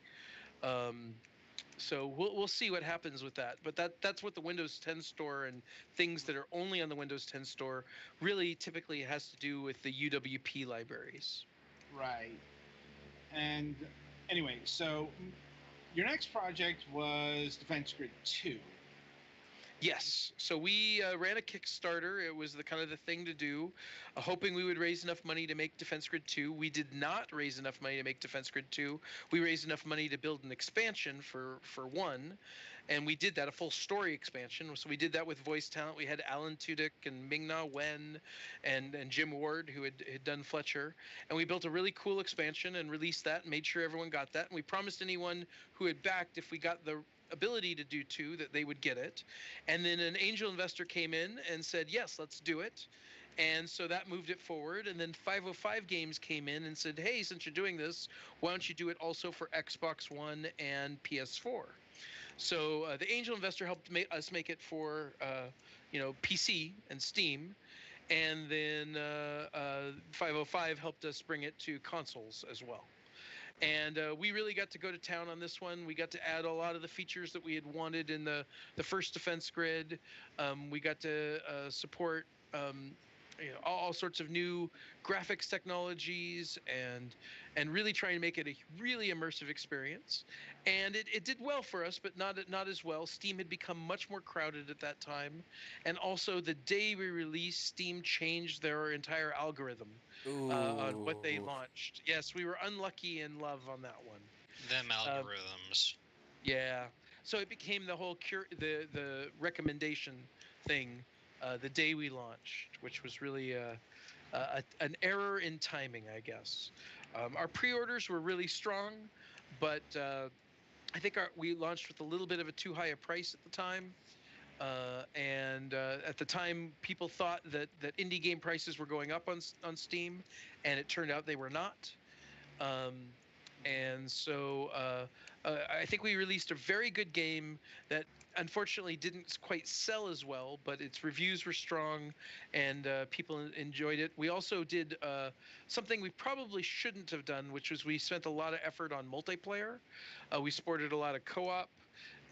So we'll see what happens with that. But that's what the Windows 10 Store and things that are only on the Windows 10 Store really typically has to do with the UWP libraries. Right. And anyway, so your next project was Defense Grid 2. Yes. So we ran a Kickstarter. It was the thing to do, hoping we would raise enough money to make Defense Grid 2. We did not raise enough money to make Defense Grid 2. We raised enough money to build an expansion for 1. and we did that, a full story expansion. So we did that with voice talent. We had Alan Tudyk and Ming-Na Wen and Jim Ward, who had done Fletcher. And we built a really cool expansion and released that and made sure everyone got that. And we promised anyone who had backed, if we got the ability to do 2, that they would get it. And then an angel investor came in and said, yes, let's do it. And so that moved it forward. And then 505 Games came in and said, hey, since you're doing this, why don't you do it also for Xbox One and PS4? So the angel investor helped us make it for PC and Steam, and then 505 helped us bring it to consoles as well. And we really got to go to town on this one. We got to add a lot of the features that we had wanted in the first Defense Grid. We got to support all sorts of new graphics technologies and really try and make it a really immersive experience. And it did well for us, but not as well. Steam had become much more crowded at that time, and also the day we released, Steam changed their entire algorithm on what they launched. Yes, we were unlucky in love on that one. Them algorithms. Yeah. So it became the whole the recommendation thing the day we launched, which was really an error in timing, I guess. Our pre-orders were really strong, but I think we launched with a little bit of a too high a price at the time. And at the time, people thought that indie game prices were going up on Steam, and it turned out they were not. And so I think we released a very good game that unfortunately didn't quite sell as well, but its reviews were strong and people enjoyed it. We also did something we probably shouldn't have done, which was we spent a lot of effort on multiplayer. We supported a lot of co-op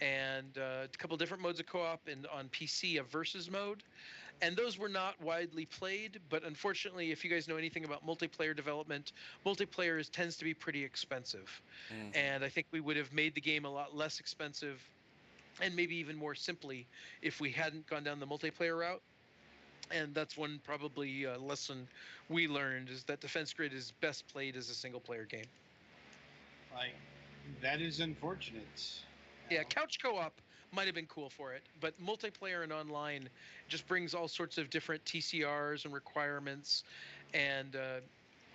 and a couple different modes of co-op, and on PC a versus mode. And those were not widely played, but unfortunately, if you guys know anything about multiplayer development, multiplayer tends to be pretty expensive. Mm-hmm. And I think we would have made the game a lot less expensive and maybe even more simply if we hadn't gone down the multiplayer route. And that's one probably lesson we learned, is that Defense Grid is best played as a single-player game. That is unfortunate. Yeah, couch co-op might have been cool for it, but multiplayer and online just brings all sorts of different TCRs and requirements. And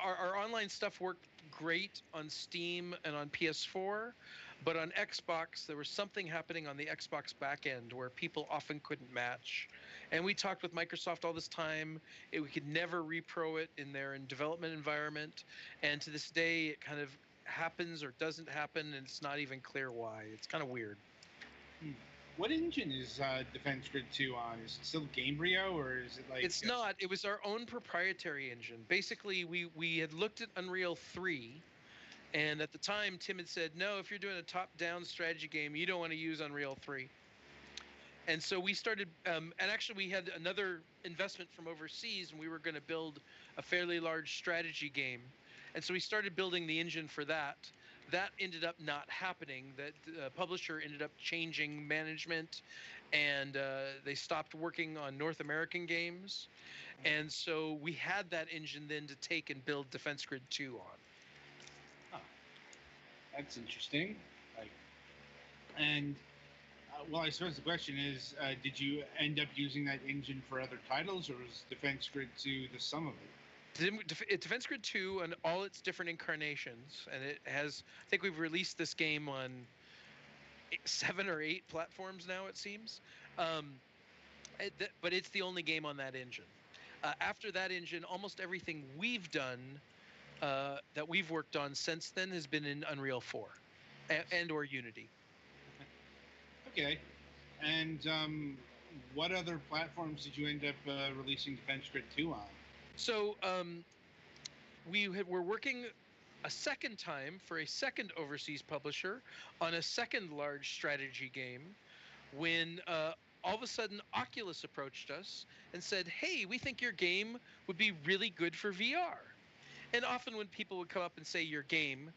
our online stuff worked great on Steam and on PS4, but on Xbox, there was something happening on the Xbox backend where people often couldn't match. And we talked with Microsoft all this time. We could never repro it in their development environment. And to this day, it kind of happens or doesn't happen, and it's not even clear why. It's kind of weird. What engine is Defense Grid 2 on? Is it still Gamebryo, or is it like... It's not. It was our own proprietary engine. Basically, we had looked at Unreal 3, and at the time, Tim had said, no, if you're doing a top-down strategy game, you don't want to use Unreal 3. And so we started, and actually we had another investment from overseas, and we were going to build a fairly large strategy game. And so we started building the engine for that. That ended up not happening. That publisher ended up changing management, and they stopped working on North American games. And so we had that engine then to take and build Defense Grid 2 on. Oh, that's interesting. Well, I suppose the question is, did you end up using that engine for other titles, or was Defense Grid 2 the sum of it? Defense Grid 2 and all its different incarnations, and it has, I think we've released this game on 7 or 8 platforms now, it seems. But it's the only game on that engine. After that engine, almost everything we've done that we've worked on since then has been in Unreal 4 and or Unity. Okay. And what other platforms did you end up releasing Defense Grid 2 on? So we're working a second time for a second overseas publisher on a second large strategy game when all of a sudden Oculus approached us and said, hey, we think your game would be really good for VR. And often when people would come up and say your game,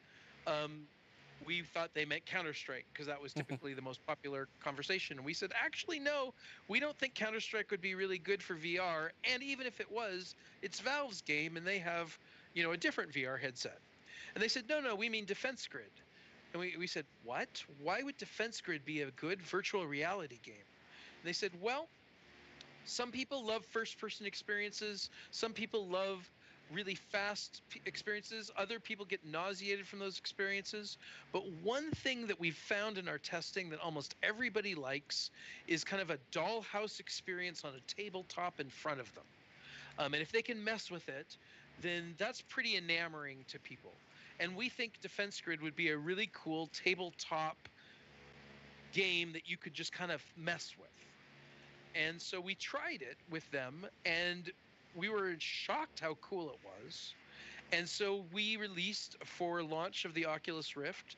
we thought they meant Counter-Strike, because that was typically the most popular conversation. And we said, actually, no, we don't think Counter-Strike would be really good for VR. And even if it was, it's Valve's game, and they have, a different VR headset. And they said, no, we mean Defense Grid. And we said, what? Why would Defense Grid be a good virtual reality game? And they said, well, some people love first-person experiences. Some people love really fast experiences. Other people get nauseated from those experiences. But one thing that we've found in our testing that almost everybody likes is kind of a dollhouse experience on a tabletop in front of them. And if they can mess with it, then that's pretty enamoring to people. And we think Defense Grid would be a really cool tabletop game that you could just kind of mess with. And so we tried it with them, and we were shocked how cool it was. And so we released for launch of the Oculus Rift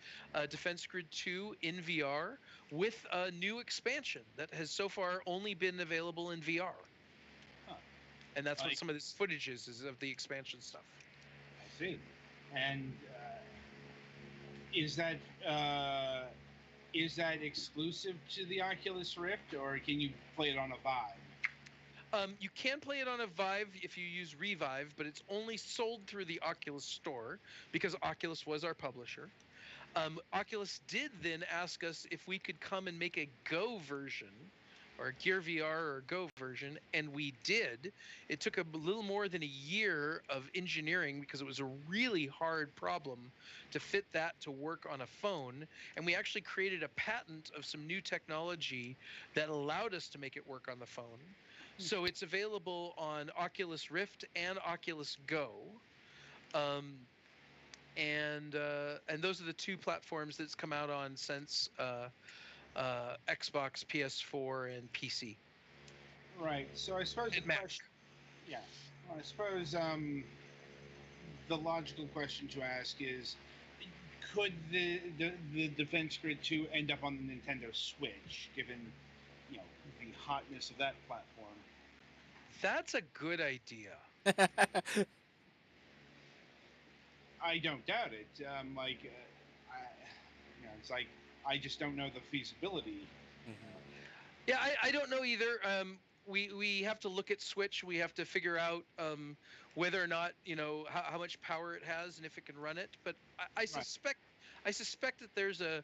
Defense Grid 2 in VR with a new expansion that has so far only been available in VR. Huh. And that's what some of this footage is of the expansion stuff. I see. And is that exclusive to the Oculus Rift, or can you play it on a Vive? You can play it on a Vive if you use Revive, but it's only sold through the Oculus store because Oculus was our publisher. Oculus did then ask us if we could come and make a Go version, or a Gear VR or Go version, and we did. It took a little more than a year of engineering because it was a really hard problem to fit that to work on a phone, and we actually created a patent of some new technology that allowed us to make it work on the phone. So it's available on Oculus Rift and Oculus Go. And those are the two platforms that's come out on since Xbox, PS4, and PC. Right. So I suppose And Mac. Yeah. Well, I suppose the logical question to ask is, could the Defense Grid 2 end up on the Nintendo Switch, given the hotness of that platform? That's a good idea. I don't doubt it. It's like I just don't know the feasibility. Yeah, I don't know either. We have to look at Switch. We have to figure out whether or not how much power it has and if it can run it. But I suspect that there's a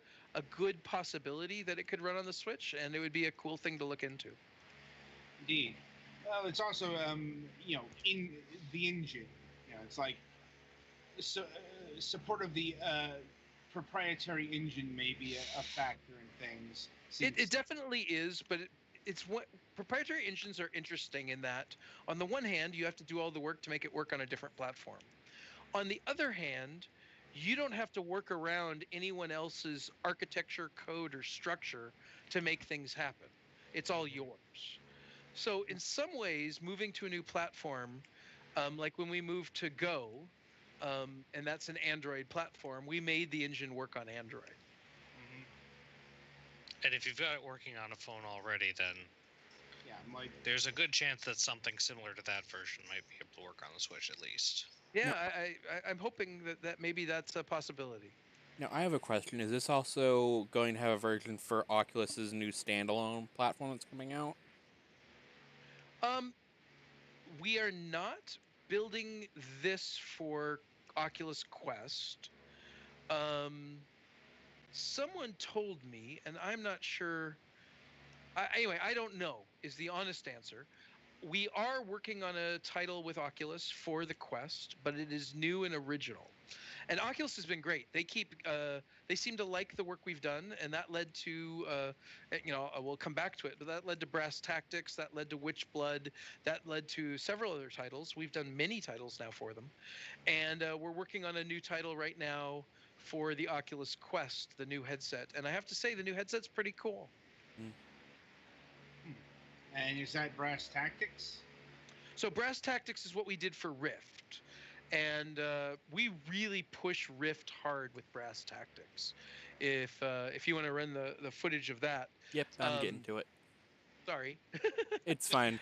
good possibility that it could run on the Switch, and it would be a cool thing to look into. Indeed. Well, it's also in the engine. It's like support of the proprietary engine may be a factor in things. It definitely is, but it's what proprietary engines are interesting in that on the one hand you have to do all the work to make it work on a different platform. On the other hand, you don't have to work around anyone else's architecture, code, or structure to make things happen. It's all yours. So in some ways, moving to a new platform, like when we moved to Go, and that's an Android platform, we made the engine work on Android. Mm-hmm. And if you've got it working on a phone already, then there's a good chance that something similar to that version might be able to work on the Switch at least. Yeah, I'm hoping that maybe that's a possibility. Now, I have a question. Is this also going to have a version for Oculus's new standalone platform that's coming out? We are not building this for Oculus Quest. Someone told me, and I'm not sure. Anyway, I don't know is the honest answer. We are working on a title with Oculus for the Quest, but it is new and original. And Oculus has been great. They seem to like the work we've done, and that led to, we'll come back to it, but that led to Brass Tactics, that led to Witchblood, that led to several other titles. We've done many titles now for them. And we're working on a new title right now for the Oculus Quest, the new headset. And I have to say, the new headset's pretty cool. And is that Brass Tactics? So Brass Tactics is what we did for Rift. And we really push Rift hard with Brass Tactics. If you want to run the footage of that. Yep, I'm getting to it. Sorry. It's fine.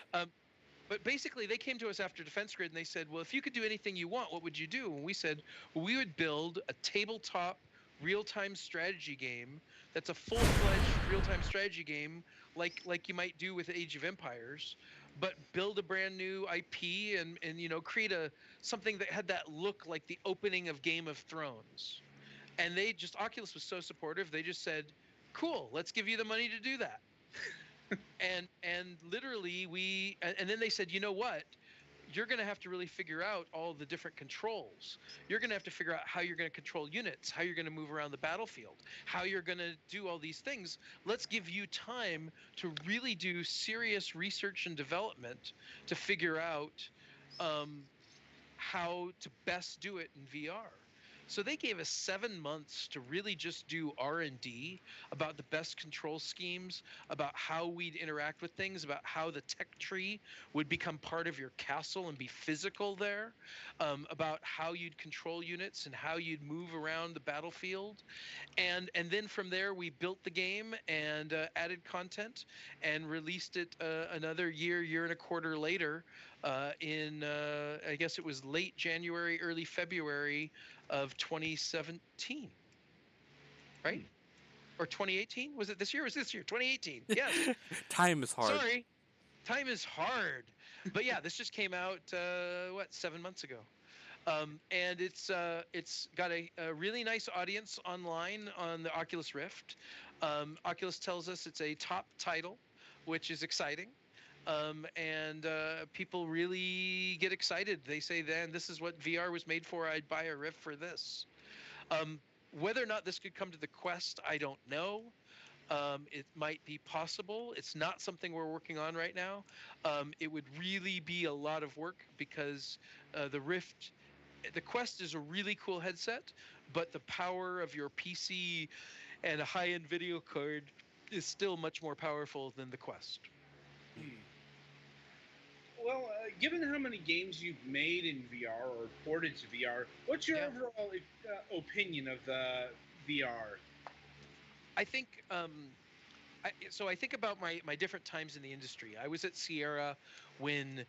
But basically, they came to us after Defense Grid and they said, well, if you could do anything you want, what would you do? And we said, well, we would build a tabletop real-time strategy game that's a full-fledged real-time strategy game like you might do with Age of Empires, but build a brand new IP and create something that had that look like the opening of Game of Thrones. And Oculus was so supportive. They just said, "Cool, let's give you the money to do that." and literally and then they said, "You know what? You're going to have to really figure out all the different controls. You're going to have to figure out how you're going to control units, how you're going to move around the battlefield, how you're going to do all these things. Let's give you time to really do serious research and development to figure out how to best do it in VR." So they gave us 7 months to really just do R&D about the best control schemes, about how we'd interact with things, about how the tech tree would become part of your castle and be physical there, about how you'd control units and how you'd move around the battlefield. And then from there, we built the game and added content and released it another year and a quarter later in, I guess it was late January, early February of 2017, right? Or 2018? Was it this year? Was this year? 2018. Yes. Time is hard. Sorry. Time is hard. But yeah, this just came out, 7 months ago. And it's got a really nice audience online on the Oculus Rift. Oculus tells us it's a top title, which is exciting. And people really get excited. They say, "Then this is what VR was made for. I'd buy a Rift for this." Whether or not this could come to the Quest, I don't know. It might be possible. It's not something we're working on right now. It would really be a lot of work because the Quest is a really cool headset, but the power of your PC and a high-end video card is still much more powerful than the Quest. Well, given how many games you've made in VR or ported to VR, what's your overall opinion of the VR? I think I think about my different times in the industry. I was at Sierra when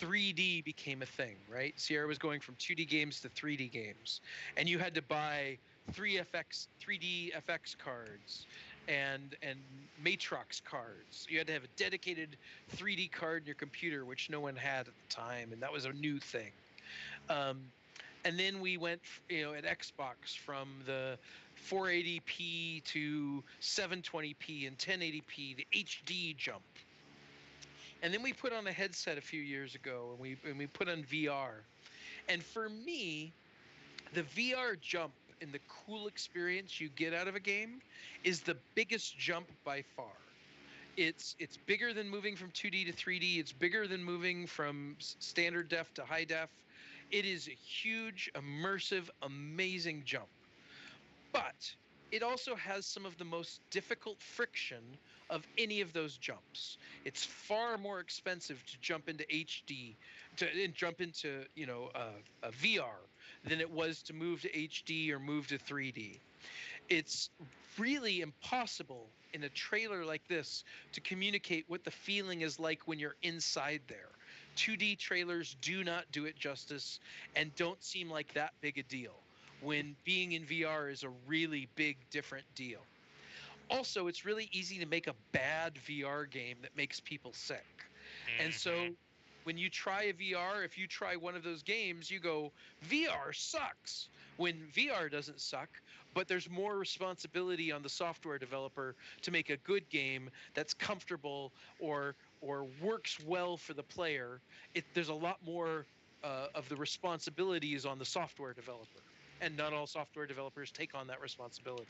3D became a thing, right? Sierra was going from 2D games to 3D games, and you had to buy 3D FX cards and Matrox cards. You had to have a dedicated 3D card in your computer, which no one had at the time, and that was a new thing. And then we went, at Xbox from the 480p to 720p and 1080p, the HD jump. And then we put on a headset a few years ago, and we put on VR. And for me, the VR jump and the cool experience you get out of a game is the biggest jump by far. It's bigger than moving from 2D to 3D. It's bigger than moving from standard def to high def. It is a huge, immersive, amazing jump. But it also has some of the most difficult friction of any of those jumps. It's far more expensive to jump into HD, to jump into a VR than it was to move to HD or move to 3D. It's really impossible in a trailer like this to communicate what the feeling is like when you're inside there. 2D trailers do not do it justice and don't seem like that big a deal, when being in VR is a really big, different deal. Also, it's really easy to make a bad VR game that makes people sick. And so when you try a VR, if you try one of those games, you go, VR sucks. When VR doesn't suck, but there's more responsibility on the software developer to make a good game that's comfortable or works well for the player. There's a lot more of the responsibility is on the software developer, and not all software developers take on that responsibility.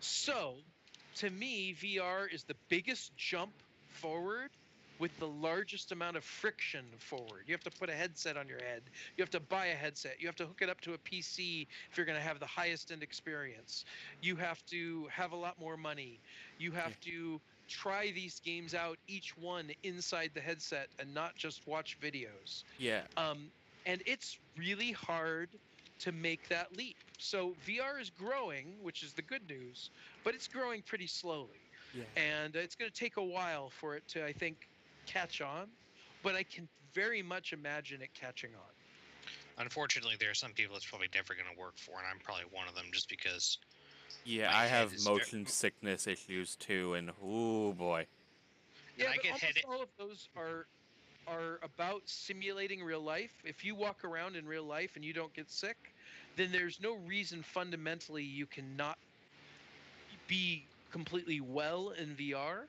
So, to me, VR is the biggest jump forward with the largest amount of friction forward. You have to put a headset on your head. You have to buy a headset. You have to hook it up to a PC if you're going to have the highest end experience. You have to have a lot more money. You have to try these games out, each one inside the headset, and not just watch videos. Yeah. And it's really hard to make that leap. So VR is growing, which is the good news, but it's growing pretty slowly. Yeah. And it's going to take a while for it to, I think, catch on, but I can very much imagine it catching on. Unfortunately, there are some people it's probably never going to work for, and I'm probably one of them, just because. Yeah, I have motion sickness issues too, and oh boy. Yeah, but almost all of those are are about simulating real life. If you walk around in real life and you don't get sick, then there's no reason fundamentally you cannot be completely well in VR.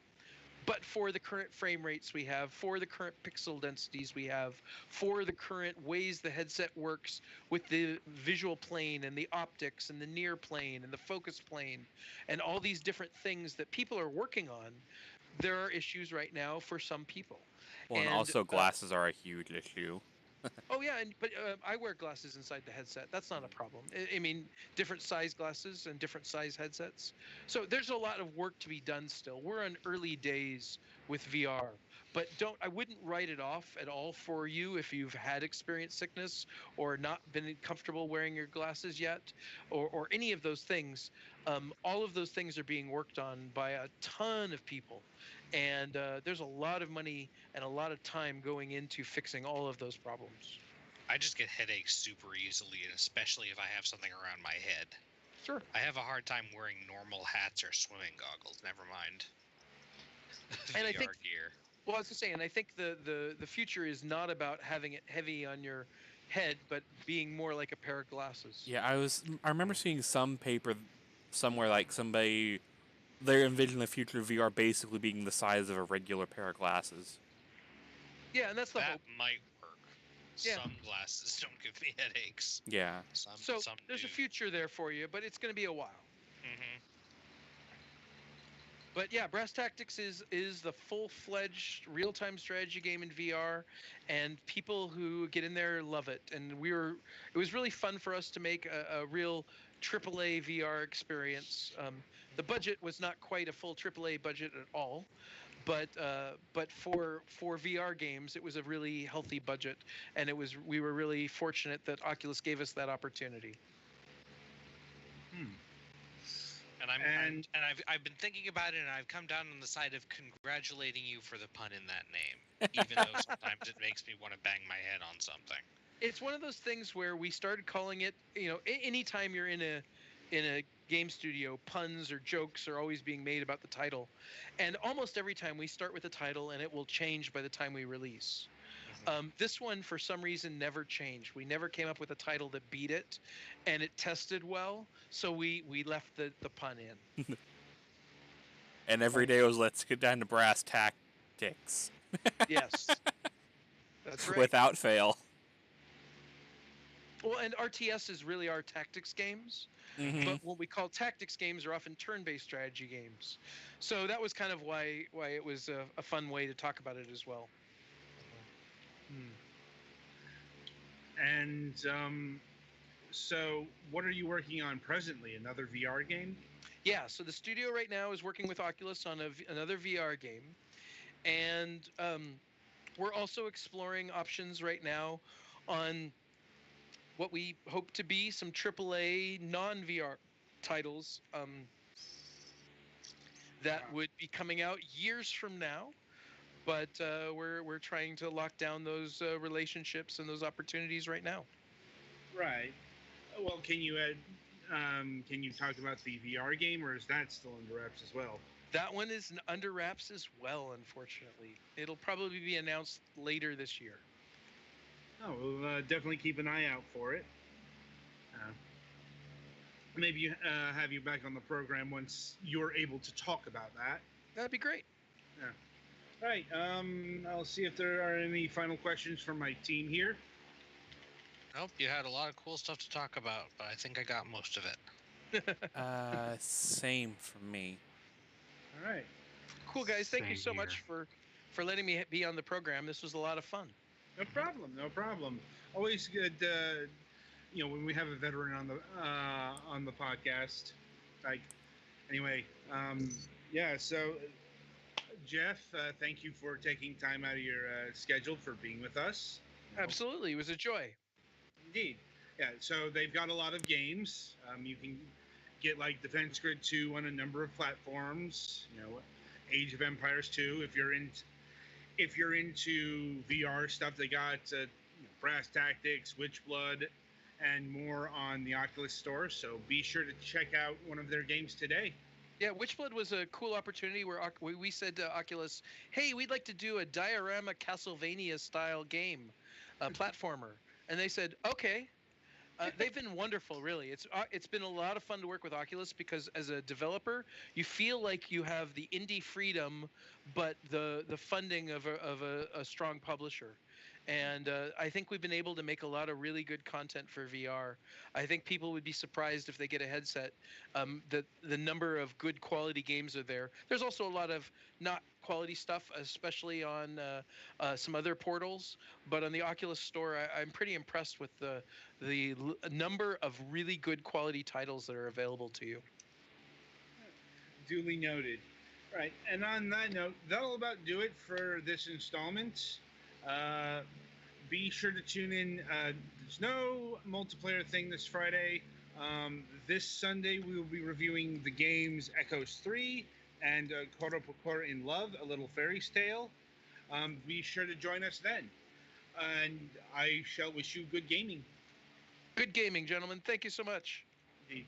But for the current frame rates we have, for the current pixel densities we have, for the current ways the headset works with the visual plane and the optics and the near plane and the focus plane and all these different things that people are working on, there are issues right now for some people. Well, and also glasses are a huge issue. Oh yeah, but I wear glasses inside the headset. That's not a problem. I mean, different size glasses and different size headsets. So there's a lot of work to be done still. We're in early days with VR, but I wouldn't write it off at all for you if you've had experienced sickness or not been comfortable wearing your glasses yet, or any of those things. All of those things are being worked on by a ton of people. And there's a lot of money and a lot of time going into fixing all of those problems. I just get headaches super easily, and especially if I have something around my head. Sure. I have a hard time wearing normal hats or swimming goggles, never mind and VR I think, gear. Well, I was going to say, and I think the future is not about having it heavy on your head, but being more like a pair of glasses. Yeah, I remember seeing some paper somewhere, like somebody, they envisioned the future of VR basically being the size of a regular pair of glasses. Yeah, and that's the hope. That might work. Yeah. Some glasses don't give me headaches. Yeah. Some there's do. a future there for you, but it's going to be a while. Mm-hmm. But yeah, Brass Tactics is the full-fledged real-time strategy game in VR, and people who get in there love it. And it was really fun for us to make a real AAA VR experience. The budget was not quite a full AAA budget at all, but for VR games, it was a really healthy budget, and we were really fortunate that Oculus gave us that opportunity. And I've been thinking about it, and I've come down on the side of congratulating you for the pun in that name, even though sometimes it makes me want to bang my head on something. It's one of those things where we started calling it, anytime you're in a game studio, puns or jokes are always being made about the title. And almost every time we start with a title, and it will change by the time we release. This one, for some reason, never changed. We never came up with a title that beat it, and it tested well, so we left the pun in. And every day was, let's get down to brass tactics. Yes. That's right. Without fail. Well, and RTS is really our tactics games. Mm-hmm. But what we call tactics games are often turn-based strategy games. So that was kind of why it was a fun way to talk about it as well. And so what are you working on presently? Another VR game? Yeah, so the studio right now is working with Oculus on another VR game. And we're also exploring options right now on what we hope to be some AAA non-VR titles that would be coming out years from now. But we're trying to lock down those relationships and those opportunities right now. Right. Well, can you talk about the VR game, or is that still under wraps as well? That one is under wraps as well, unfortunately. It'll probably be announced later this year. Oh, we'll definitely keep an eye out for it. Maybe have you back on the program once you're able to talk about that. That'd be great. Yeah. All right. I'll see if there are any final questions from my team here. Nope, you had a lot of cool stuff to talk about, but I think I got most of it. Same for me. All right. Cool, guys. Thank you so Same much for letting me be on the program. This was a lot of fun. No problem. No problem. Always good. When we have a veteran on the podcast. Like, anyway. Yeah. So, Jeff, thank you for taking time out of your schedule for being with us. Absolutely, it was a joy. Indeed. Yeah. So they've got a lot of games. You can get like Defense Grid 2 on a number of platforms. Age of Empires 2. If you're into VR stuff, they got Brass Tactics, Witchblood, and more on the Oculus Store. So be sure to check out one of their games today. Yeah, Witchblood was a cool opportunity where we said to Oculus, "Hey, we'd like to do a diorama Castlevania style game, a platformer," and they said, "Okay." They've been wonderful, really. It's been a lot of fun to work with Oculus because as a developer, you feel like you have the indie freedom, but the funding of a strong publisher. And I think we've been able to make a lot of really good content for VR. I think people would be surprised if they get a headset. The number of good quality games are there. There's also a lot of not quality stuff, especially on some other portals. But on the Oculus Store, I'm pretty impressed with the number of really good quality titles that are available to you. Duly noted. Right, and on that note, that'll about do it for this installment. Be sure to tune in. There's no multiplayer thing this Friday. This Sunday, we will be reviewing the games Echoes 3 and Quarter per Quarter in Love, A Little Fairy's Tale. Be sure to join us then. And I shall wish you good gaming. Good gaming, gentlemen. Thank you so much. Indeed.